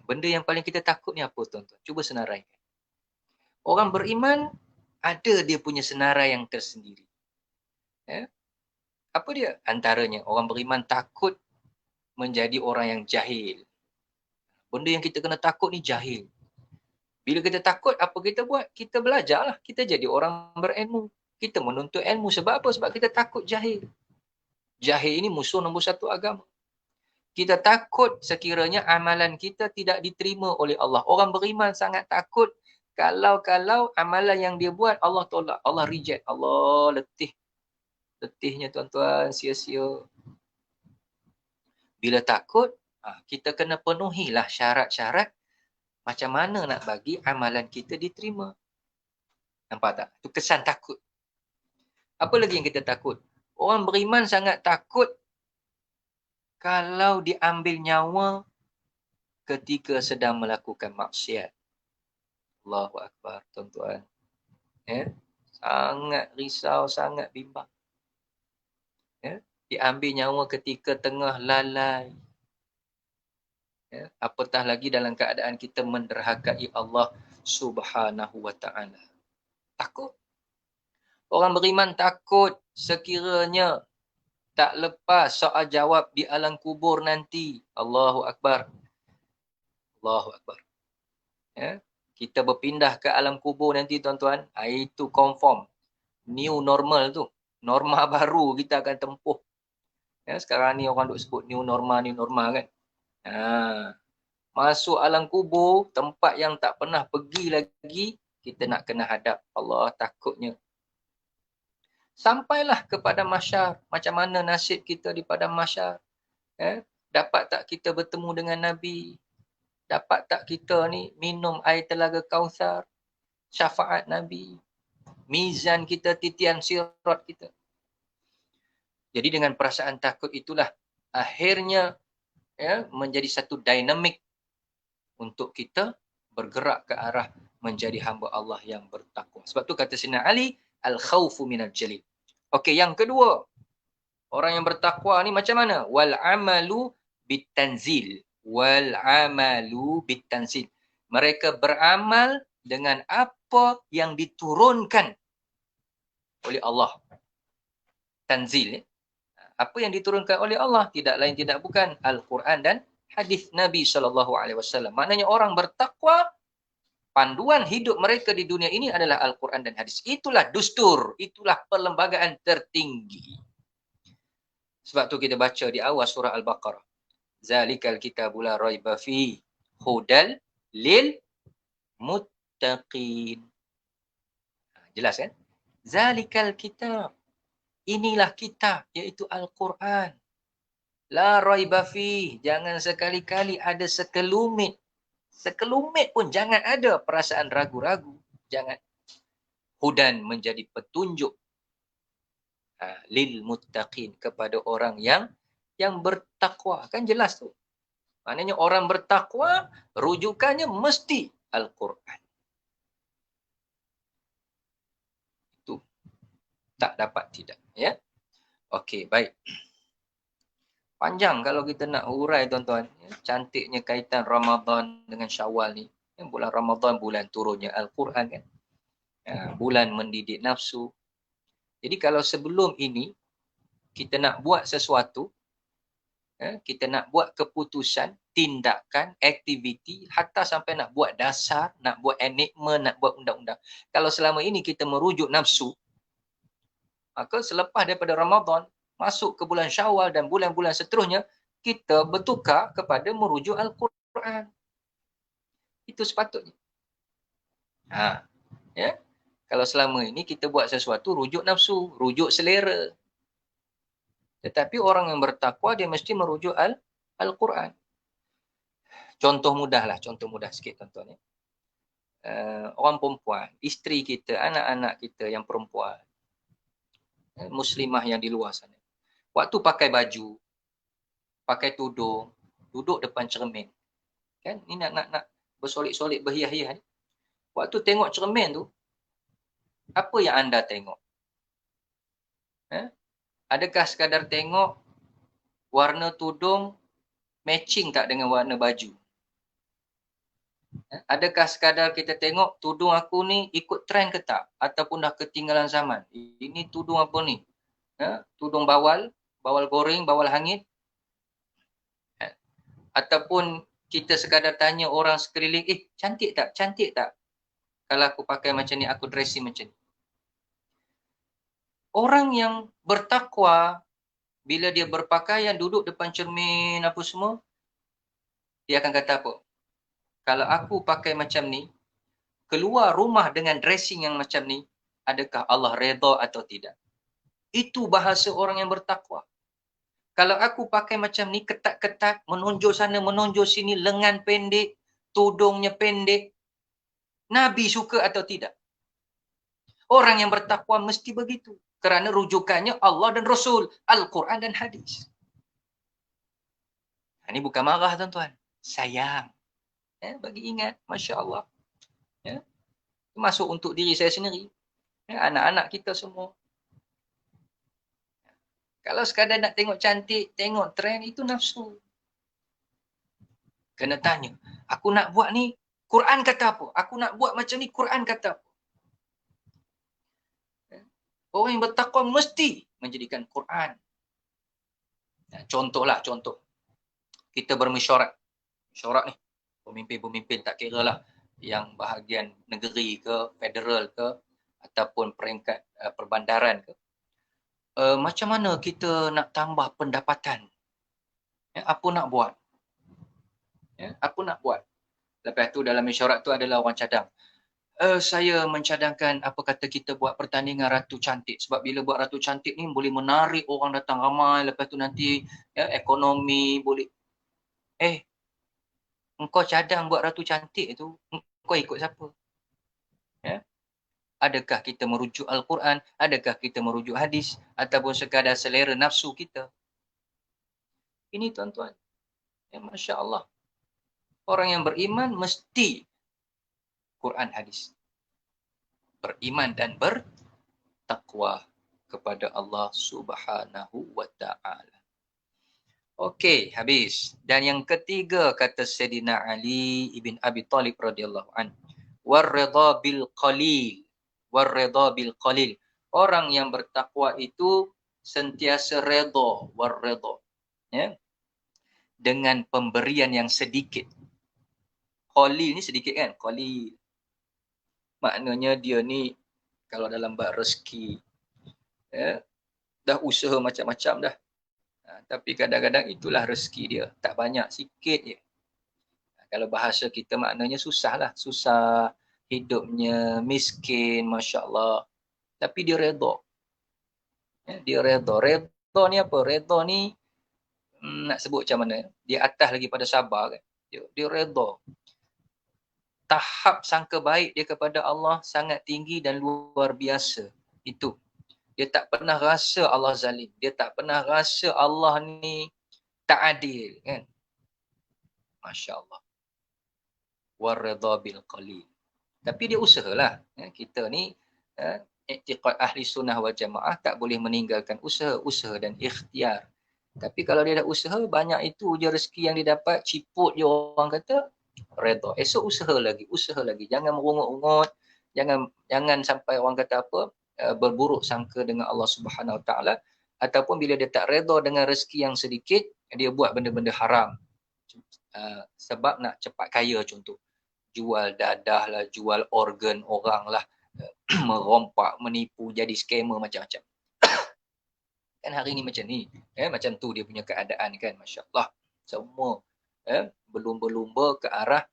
Benda yang paling kita takut ni apa, tuan-tuan? Cuba senaraikan. Orang beriman ada dia punya senarai yang tersendiri. Apa dia? Antaranya orang beriman takut menjadi orang yang jahil. Benda yang kita kena takut ni jahil. Bila kita takut, apa kita buat? Kita belajarlah. Kita jadi orang berilmu. Kita menuntut ilmu. Sebab apa? Sebab kita takut jahil. Jahil ini musuh nombor 1 agama. Kita takut sekiranya amalan kita tidak diterima oleh Allah. Orang beriman sangat takut kalau amalan yang dia buat Allah tolak, Allah reject, Allah letih. Letihnya, tuan-tuan, sia-sia. Bila takut, kita kena penuhilah syarat-syarat macam mana nak bagi amalan kita diterima. Nampak tak? Itu kesan takut. Apa lagi yang kita takut? Orang beriman sangat takut kalau diambil nyawa ketika sedang melakukan maksiat. Allahu Akbar, tuan-tuan. Ya, sangat risau, sangat bimbang. Ya, diambil nyawa ketika tengah lalai. Ya, apatah lagi dalam keadaan kita menderhakai Allah Subhanahu wa taala. Takut. Orang beriman takut sekiranya tak lepas soal jawab di alam kubur nanti. Allahu Akbar. Allahu Akbar. Ya, kita berpindah ke alam kubur nanti, tuan-tuan. Itu confirm. New normal tu. Norma baru kita akan tempuh. Ya, sekarang ni orang duk sebut new normal kan. Masuk alam kubur, tempat yang tak pernah pergi lagi, kita nak kena hadap. Allah, takutnya. Sampailah kepada mahsyar. Macam mana nasib kita di padang mahsyar? Dapat tak kita bertemu dengan Nabi? Dapat tak kita ni minum air telaga Kautsar? Syafaat Nabi? Mizan kita, titian sirat kita. Jadi dengan perasaan takut itulah akhirnya menjadi satu dinamik untuk kita bergerak ke arah menjadi hamba Allah yang bertakwa. Sebab tu kata Sayyidina Ali, al-khawfu minal jalil. Okey, yang kedua, orang yang bertakwa ni macam mana? Wal amalu bitanzil. Wal amalu bitanzil. Mereka beramal dengan apa yang diturunkan oleh Allah. Tanzil. Apa yang diturunkan oleh Allah tidak lain tidak bukan Al-Quran dan hadis Nabi SAW. Maknanya orang bertakwa, panduan hidup mereka di dunia ini adalah Al-Quran dan hadis. Itulah dustur, itulah perlembagaan tertinggi. Sebab tu kita baca di awal surah Al-Baqarah. Zalikal kitabu la raiba fi hudal lil muttaqin. Jelas kan? Zalikal kitab. Inilah kitab, iaitu Al-Quran. La raiba fi. Jangan sekali-kali ada sekelumit. Sekelumit pun jangan ada perasaan ragu-ragu. Jangan. Hudan menjadi petunjuk. Lil muttaqin. Kepada orang yang bertakwa. Kan jelas tu. Maknanya orang bertakwa, rujukannya mesti Al-Quran. Itu tak dapat tidak. Ya. Okey, baik. Panjang kalau kita nak urai, tuan-tuan. Cantiknya kaitan Ramadan dengan Syawal ni. Bulan Ramadan, bulan turunnya Al-Quran kan. Bulan mendidik nafsu. Jadi kalau sebelum ini, kita nak buat sesuatu, kita nak buat keputusan, tindakan, aktiviti, hatta sampai nak buat dasar, nak buat enactment, nak buat undang-undang. Kalau selama ini kita merujuk nafsu, maka selepas daripada Ramadan, masuk ke bulan Syawal dan bulan-bulan seterusnya, kita bertukar kepada merujuk Al-Quran. Itu sepatutnya. Ya? Kalau selama ini kita buat sesuatu, rujuk nafsu, rujuk selera. Tetapi orang yang bertakwa, dia mesti merujuk Al-Quran. Contoh mudah sikit, tuan-tuan. Orang perempuan, isteri kita, anak-anak kita yang perempuan, muslimah yang di luar sana. Waktu pakai baju, pakai tudung, duduk depan cermin. Kan? Ni nak bersolek-solek berhias-hias. Waktu tengok cermin tu, apa yang anda tengok? Adakah sekadar tengok warna tudung matching tak dengan warna baju? Adakah sekadar kita tengok tudung aku ni ikut trend ke tak? Ataupun dah ketinggalan zaman? Ini tudung apa ni? Tudung bawal goreng, bawal hangit? Ataupun kita sekadar tanya orang sekeliling, cantik tak? Cantik tak? Kalau aku pakai macam ni, aku dressing macam ni. Orang yang bertakwa, bila dia berpakaian, duduk depan cermin apa semua, dia akan kata apa? Kalau aku pakai macam ni, keluar rumah dengan dressing yang macam ni, adakah Allah redha atau tidak? Itu bahasa orang yang bertakwa. Kalau aku pakai macam ni, ketat-ketat, menonjol sana, menonjol sini, lengan pendek, tudungnya pendek, Nabi suka atau tidak? Orang yang bertakwa mesti begitu. Kerana rujukannya Allah dan Rasul, Al-Quran dan hadis. Ini bukan marah tuan-tuan. Sayang. Bagi ingat. Masya Allah. Masuk untuk diri saya sendiri. Anak-anak kita semua. Kalau sekadar nak tengok cantik, tengok trend, itu nafsu. Kena tanya. Aku nak buat ni, Quran kata apa? Aku nak buat macam ni, Quran kata apa? Orang yang bertakwa mesti menjadikan Quran. Contohlah, contoh. Kita bermesyuarat. Mesyuarat ni, pemimpin-pemimpin tak kira lah. Yang bahagian negeri ke, federal ke, ataupun peringkat perbandaran ke. Macam mana kita nak tambah pendapatan? Apa nak buat? Apa nak buat? Lepas tu dalam mesyuarat tu adalah orang cadang. Saya mencadangkan apa kata kita buat pertandingan Ratu Cantik. Sebab bila buat Ratu Cantik ni boleh menarik orang datang ramai. Lepas tu nanti ekonomi boleh. Engkau cadang buat Ratu Cantik tu, engkau ikut siapa? Adakah kita merujuk Al-Quran? Adakah kita merujuk hadis? Ataupun sekadar selera nafsu kita? Ini tuan-tuan. Masya Allah. Orang yang beriman mesti Quran hadis. Beriman dan bertakwa kepada Allah Subhanahu wa ta'ala. Okey, habis. Dan yang ketiga kata Sayyidina Ali ibn Abi Talib radhiyallahu anhu, war-ridha bil qalil. War-ridha bil qalil. Orang yang bertakwa itu sentiasa redha, war-ridha. Dengan pemberian yang sedikit. Qalil ni sedikit kan? Qalil. Maknanya dia ni kalau dalam bab rezeki dah usaha macam-macam dah. Tapi kadang-kadang itulah rezeki dia. Tak banyak, sikit je. Kalau bahasa kita maknanya susah lah. Susah hidupnya, miskin, Masya Allah. Tapi dia redha. Dia redha. Redha ni apa? Redha ni nak sebut macam mana? Dia atas lagi pada sabar kan? Dia redha. Tahap sangka baik dia kepada Allah sangat tinggi dan luar biasa. Itu. Dia tak pernah rasa Allah zalim. Dia tak pernah rasa Allah ni tak adil. Kan? Masya Allah. Warridha bil qalil. Tapi dia usahalah. Kita ni i'tiqad ahli sunnah wal jamaah tak boleh meninggalkan usaha dan ikhtiar. Tapi kalau dia dah usaha, banyak itu je rezeki yang dia dapat. Ciput je orang kata. Redha. Esok usaha lagi. Jangan merungut-ungut. Jangan sampai orang kata apa, berburuk sangka dengan Allah Subhanahu Wa Taala. Ataupun bila dia tak redha dengan rezeki yang sedikit, dia buat benda-benda haram. Sebab nak cepat kaya contoh. Jual dadah lah, jual organ orang lah. Merompak, menipu, jadi scammer macam-macam. Kan hari ni macam ni. Macam tu dia punya keadaan kan. Masya Allah. Semua berlumba-lumba ke arah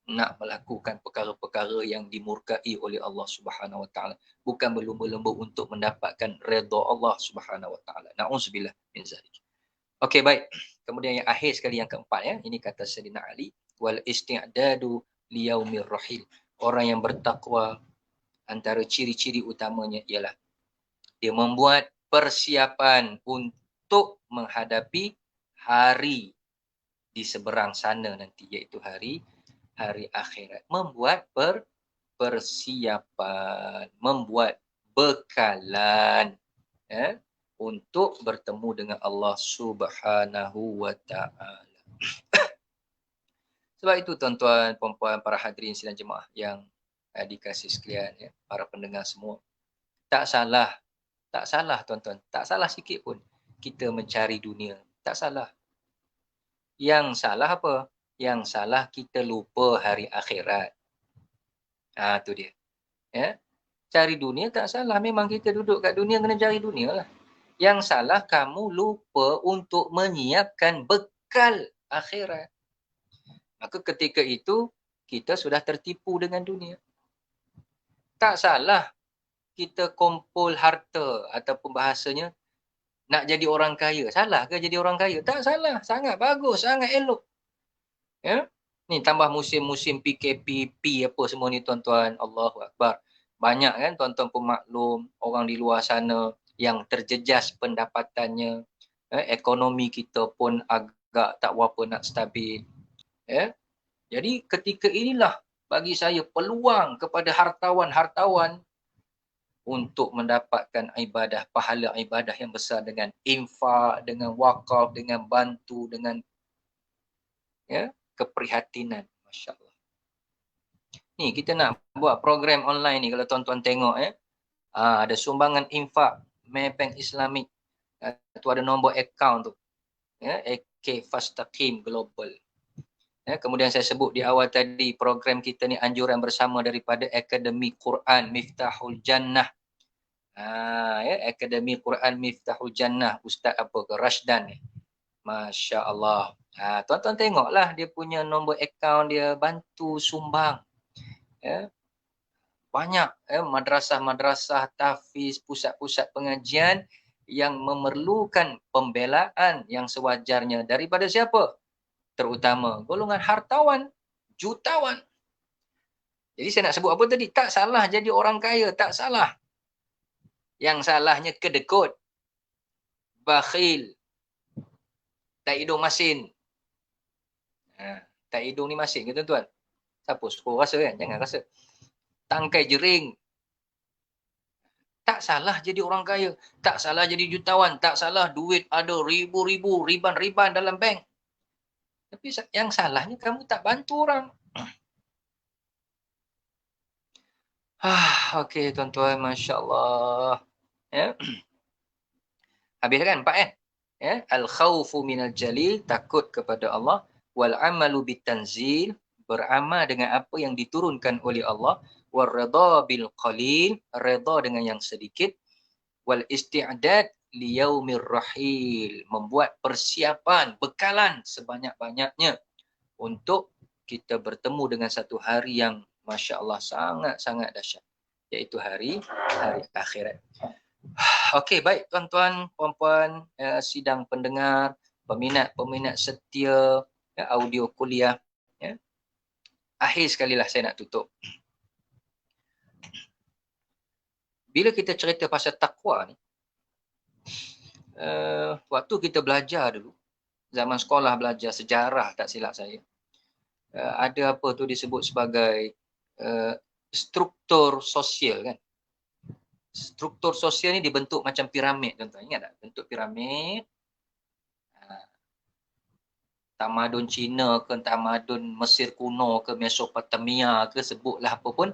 nak melakukan perkara-perkara yang dimurkai oleh Allah Subhanahu Wa Taala, bukan berlumba-lumba untuk mendapatkan redha Allah Subhanahu Wa Taala. Na'udzubillah min zalik. Okey, baik. Kemudian yang akhir sekali, yang keempat ini kata Sayyidina Ali, wal isti'dadu liyaumir rahil. Orang yang bertakwa, antara ciri-ciri utamanya ialah dia membuat persiapan untuk menghadapi hari di seberang sana nanti, iaitu hari akhirat. Membuat persiapan, membuat bekalan untuk bertemu dengan Allah Subhanahu wa ta'ala. Sebab itu tuan-tuan, puan-puan, para hadirin sidang jemaah yang dikasihi sekalian, para pendengar semua, tak salah tuan-tuan, tak salah sikit pun kita mencari dunia, tak salah. Yang salah apa? Yang salah kita lupa hari akhirat. Tu dia. Cari dunia tak salah. Memang kita duduk kat dunia kena cari dunia lah. Yang salah kamu lupa untuk menyiapkan bekal akhirat. Maka ketika itu kita sudah tertipu dengan dunia. Tak salah kita kumpul harta ataupun bahasanya nak jadi orang kaya. Salah ke jadi orang kaya? Tak salah. Sangat bagus. Sangat elok. Ni tambah musim-musim PKP apa semua ni tuan-tuan. Allahu Akbar. Banyak kan tuan-tuan pun maklum. Orang di luar sana yang terjejas pendapatannya. Ekonomi kita pun agak tak berapa nak stabil. Ya. Jadi ketika inilah bagi saya peluang kepada hartawan-hartawan untuk mendapatkan ibadah, pahala ibadah yang besar dengan infak, dengan wakaf, dengan bantu, dengan keprihatinan. Masya Allah. Ni kita nak buat program online ni, kalau tuan-tuan tengok ada sumbangan infak Maybank Islamik. Tu ada nombor akaun tu. AK Fastaqim Global. Kemudian saya sebut di awal tadi, program kita ni anjuran bersama daripada Akademi Quran Miftahul Jannah. Akademi Quran Miftahul Jannah, Ustaz apa ke Rashdan ni. Masya Allah. Tuan-tuan tengoklah dia punya nombor akaun dia, bantu sumbang. Banyak madrasah-madrasah, tahfiz, pusat-pusat pengajian yang memerlukan pembelaan yang sewajarnya daripada siapa? Terutama golongan hartawan, jutawan. Jadi saya nak sebut apa tadi? Tak salah jadi orang kaya, tak salah. Yang salahnya kedekut, bakhil, tak hidung masin. Tak hidung ni masin ke tuan-tuan? Siapa suruh rasa kan? Jangan rasa. Tangkai jering. Tak salah jadi orang kaya. Tak salah jadi jutawan. Tak salah duit ada ribu-ribu, riban-riban dalam bank. Tapi yang salahnya kamu tak bantu orang. Okey tuan-tuan, Masya Allah. Habis kan 4 kan? Al-khawfu minal jalil, takut kepada Allah. Wal-amalu bitanzil, beramal dengan apa yang diturunkan oleh Allah. Wal-rida bil qalil, reda dengan yang sedikit. Wal-isti'adad liyaumir rahil, membuat persiapan, bekalan sebanyak-banyaknya untuk kita bertemu dengan satu hari yang Masya Allah sangat-sangat dahsyat, iaitu hari akhirat. Okey, baik tuan-tuan, puan-puan, sidang pendengar, peminat-peminat setia audio kuliah. Akhir sekali lah saya nak tutup. Bila kita cerita pasal takwa ni, waktu kita belajar dulu, zaman sekolah belajar sejarah tak silap saya, ada apa tu disebut sebagai struktur sosial kan. Struktur sosial ni dibentuk macam piramid, tuan-tuan. Ingat tak? Bentuk piramid. Tamadun Cina ke, tamadun Mesir kuno ke, Mesopotamia ke, sebutlah apa pun.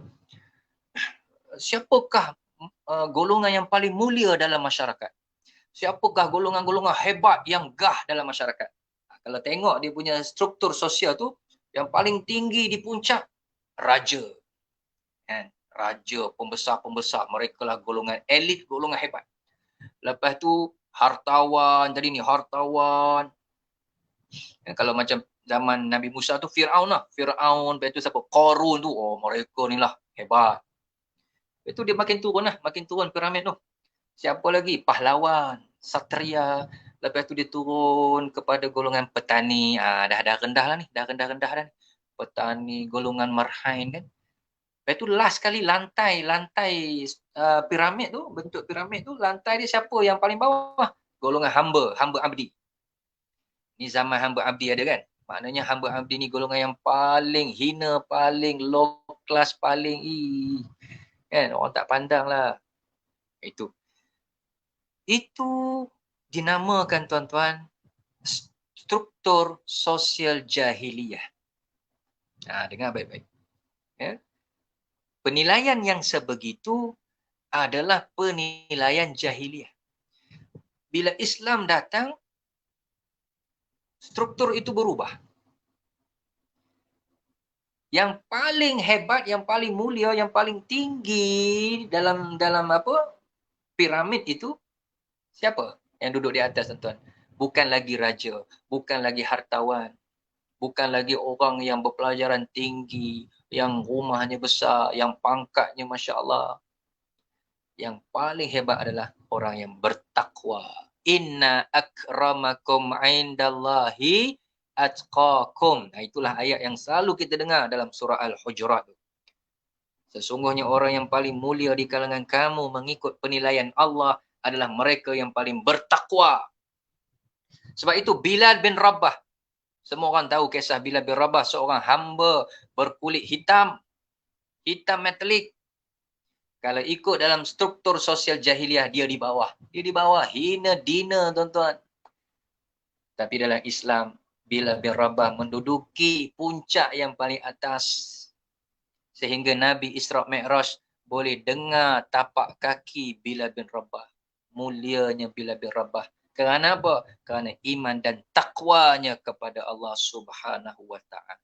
Siapakah golongan yang paling mulia dalam masyarakat? Siapakah golongan-golongan hebat yang gah dalam masyarakat? Kalau tengok dia punya struktur sosial tu, yang paling tinggi di puncak, raja. Kan? Raja, pembesar-pembesar, mereka lah golongan elit, golongan hebat. Lepas tu hartawan, jadi ni hartawan. Kalau macam zaman Nabi Musa tu Fir'aun lah. Fir'aun, lepas tu siapa? Qarun tu, mereka ni lah hebat. Lepas tu dia makin turun piramid tu. Siapa lagi? Pahlawan, satria. Lepas tu dia turun kepada golongan petani. Dah rendah lah ni, dah rendah dah ni. Petani, golongan marhain kan. Lepas tu last sekali lantai piramid tu, bentuk piramid tu, lantai dia siapa yang paling bawah? Golongan hamba abdi. Ni zaman hamba abdi ada kan? Maknanya hamba abdi ni golongan yang paling hina, paling low class, paling kan, orang tak pandang lah. Itu dinamakan tuan-tuan struktur sosial jahiliyah. Dengar baik-baik. Penilaian yang sebegitu adalah penilaian jahiliyah. Bila Islam datang, struktur itu berubah. Yang paling hebat, yang paling mulia, yang paling tinggi dalam piramid itu siapa yang duduk di atas, tuan-tuan? Bukan lagi raja, bukan lagi hartawan, bukan lagi orang yang berpelajaran tinggi, yang rumahnya besar, yang pangkatnya Masya Allah. Yang paling hebat adalah orang yang bertakwa. Inna akramakum indallahi atqakum. Itulah ayat yang selalu kita dengar dalam surah Al-Hujurat. Sesungguhnya orang yang paling mulia di kalangan kamu mengikut penilaian Allah adalah mereka yang paling bertakwa. Sebab itu Bilal bin Rabah Semua orang tahu kisah Bilal bin Rabah, seorang hamba berkulit hitam, hitam metalik. Kalau ikut dalam struktur sosial jahiliah, dia di bawah. Dia di bawah, hina dina tuan-tuan. Tapi dalam Islam, Bilal bin Rabah menduduki puncak yang paling atas. Sehingga Nabi Isra' Mi'raj boleh dengar tapak kaki Bilal bin Rabah. Mulianya Bilal bin Rabah. Kerana apa? Kerana iman dan takwanya kepada Allah Subhanahu wa ta'ala.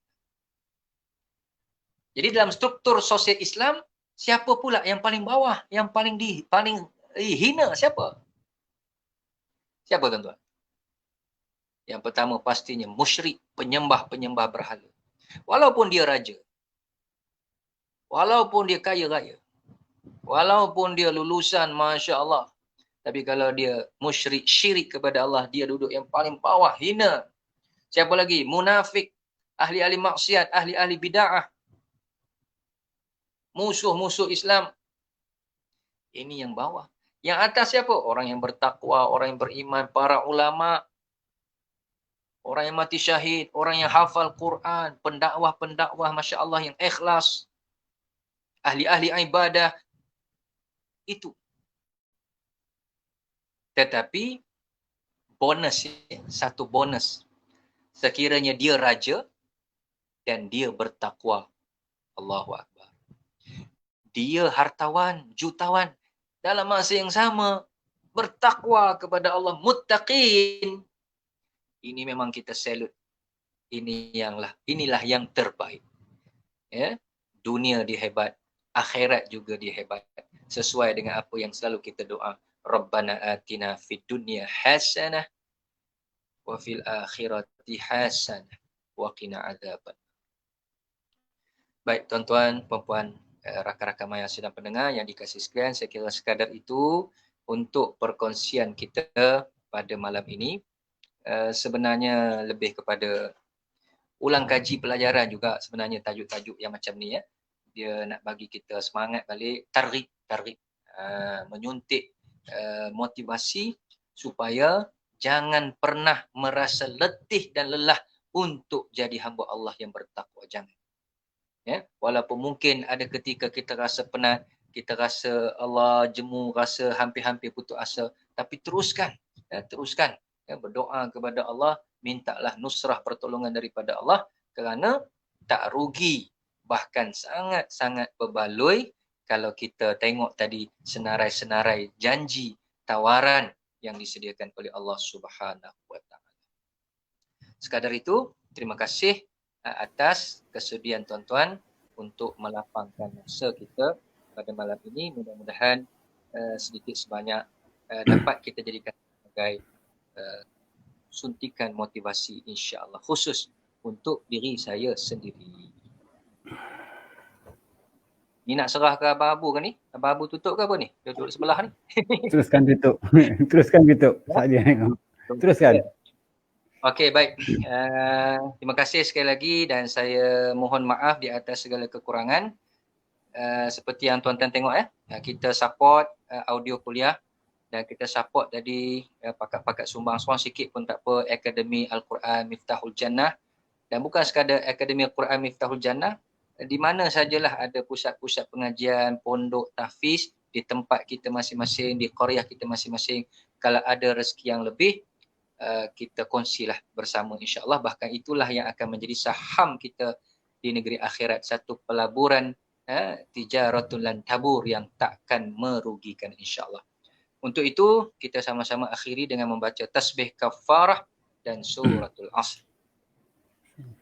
Jadi dalam struktur sosial Islam, siapa pula yang paling bawah, yang paling hina? Siapa? Siapa tuan-tuan? Yang pertama pastinya musyrik, penyembah-penyembah berhala. Walaupun dia raja, walaupun dia kaya raya, walaupun dia lulusan Masya Allah, tapi kalau dia musyrik, syirik kepada Allah, dia duduk yang paling bawah, hina. Siapa lagi? Munafik, ahli-ahli maksiat, ahli-ahli bid'ah, musuh-musuh Islam. Ini yang bawah. Yang atas siapa? Orang yang bertakwa, orang yang beriman, para ulama, orang yang mati syahid, orang yang hafal Quran, pendakwah-pendakwah Masya Allah yang ikhlas, ahli-ahli ibadah. Itu. Tetapi bonus, satu bonus. Sekiranya dia raja dan dia bertakwa. Allahu Akbar. Dia hartawan, jutawan. Dalam masa yang sama, bertakwa kepada Allah, muttaqin. Ini memang kita salute. Inilah yang terbaik. Ya, dunia dia hebat, akhirat juga dia hebat. Sesuai dengan apa yang selalu kita doa. Rabbana atina fid dunya hasanah wa fil akhirati hasanah wa qina adzaban. Baik tuan-tuan, puan-puan, rakan-rakan yang sedang pendengar yang dikasihi sekalian, saya kira sekadar itu untuk perkongsian kita pada malam ini. Sebenarnya lebih kepada ulang kaji pelajaran juga sebenarnya tajuk-tajuk yang macam ni ya. Dia nak bagi kita semangat balik, targhib, menyuntik motivasi supaya jangan pernah merasa letih dan lelah untuk jadi hamba Allah yang bertakwa. Jangan. Ya, walaupun mungkin ada ketika kita rasa penat, kita rasa Allah jemu, rasa hampir-hampir putus asa, tapi teruskan, teruskan berdoa kepada Allah, mintalah nusrah pertolongan daripada Allah, kerana tak rugi, bahkan sangat-sangat berbaloi kalau kita tengok tadi senarai-senarai janji, tawaran yang disediakan oleh Allah Subhanahu wa ta'ala. Sekadar itu, terima kasih atas kesudian tuan-tuan untuk melapangkan masa kita pada malam ini. Mudah-mudahan sedikit sebanyak dapat kita jadikan sebagai suntikan motivasi insya-Allah, khusus untuk diri saya sendiri. Ni nak serah ke Abang Abu ke ni? Abang Abu tutup ke apa ni? Dia duduk sebelah ni. Teruskan tutup. Teruskan tutup. Saja tengok. Teruskan. Okey, baik. Terima kasih sekali lagi dan saya mohon maaf di atas segala kekurangan. Seperti yang tuan-tuan tengok kita support audio kuliah dan kita support tadi pakat-pakat sumbang-sumbang sikit pun tak apa, Akademi Al-Quran Miftahul Jannah. Dan bukan sekadar Akademi Al-Quran Miftahul Jannah, di mana sajalah ada pusat-pusat pengajian, pondok, tahfiz di tempat kita masing-masing, di qaryah kita masing-masing. Kalau ada rezeki yang lebih, kita kongsilah bersama insya-Allah. Bahkan itulah yang akan menjadi saham kita di negeri akhirat, satu pelaburan tijaratun lan tabur yang takkan merugikan insya-Allah. Untuk itu kita sama-sama akhiri dengan membaca tasbih kafarah dan suratul Asr.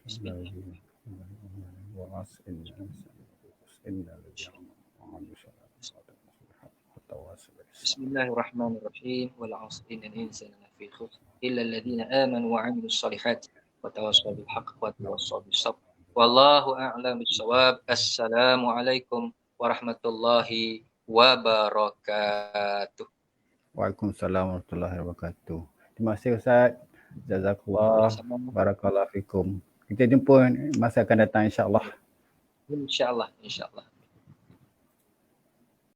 Bismillah. Bismillahirrahmanirrahim. Wal 'asr innal insana lafi khusr illa alladhina amanu wa 'amilus solihati wa tawassaw bil haqqi wa tawassaw bis sabr. Wallahu a'lam bis-shawab. Assalamualaikum warahmatullahi wabarakatuh. Waalaikumsalam warahmatullahi wabarakatuh. Terima kasih Ustaz. Jazakallah. Barakallahu fikum. Kita jumpa masa akan datang insya-Allah. InsyaAllah.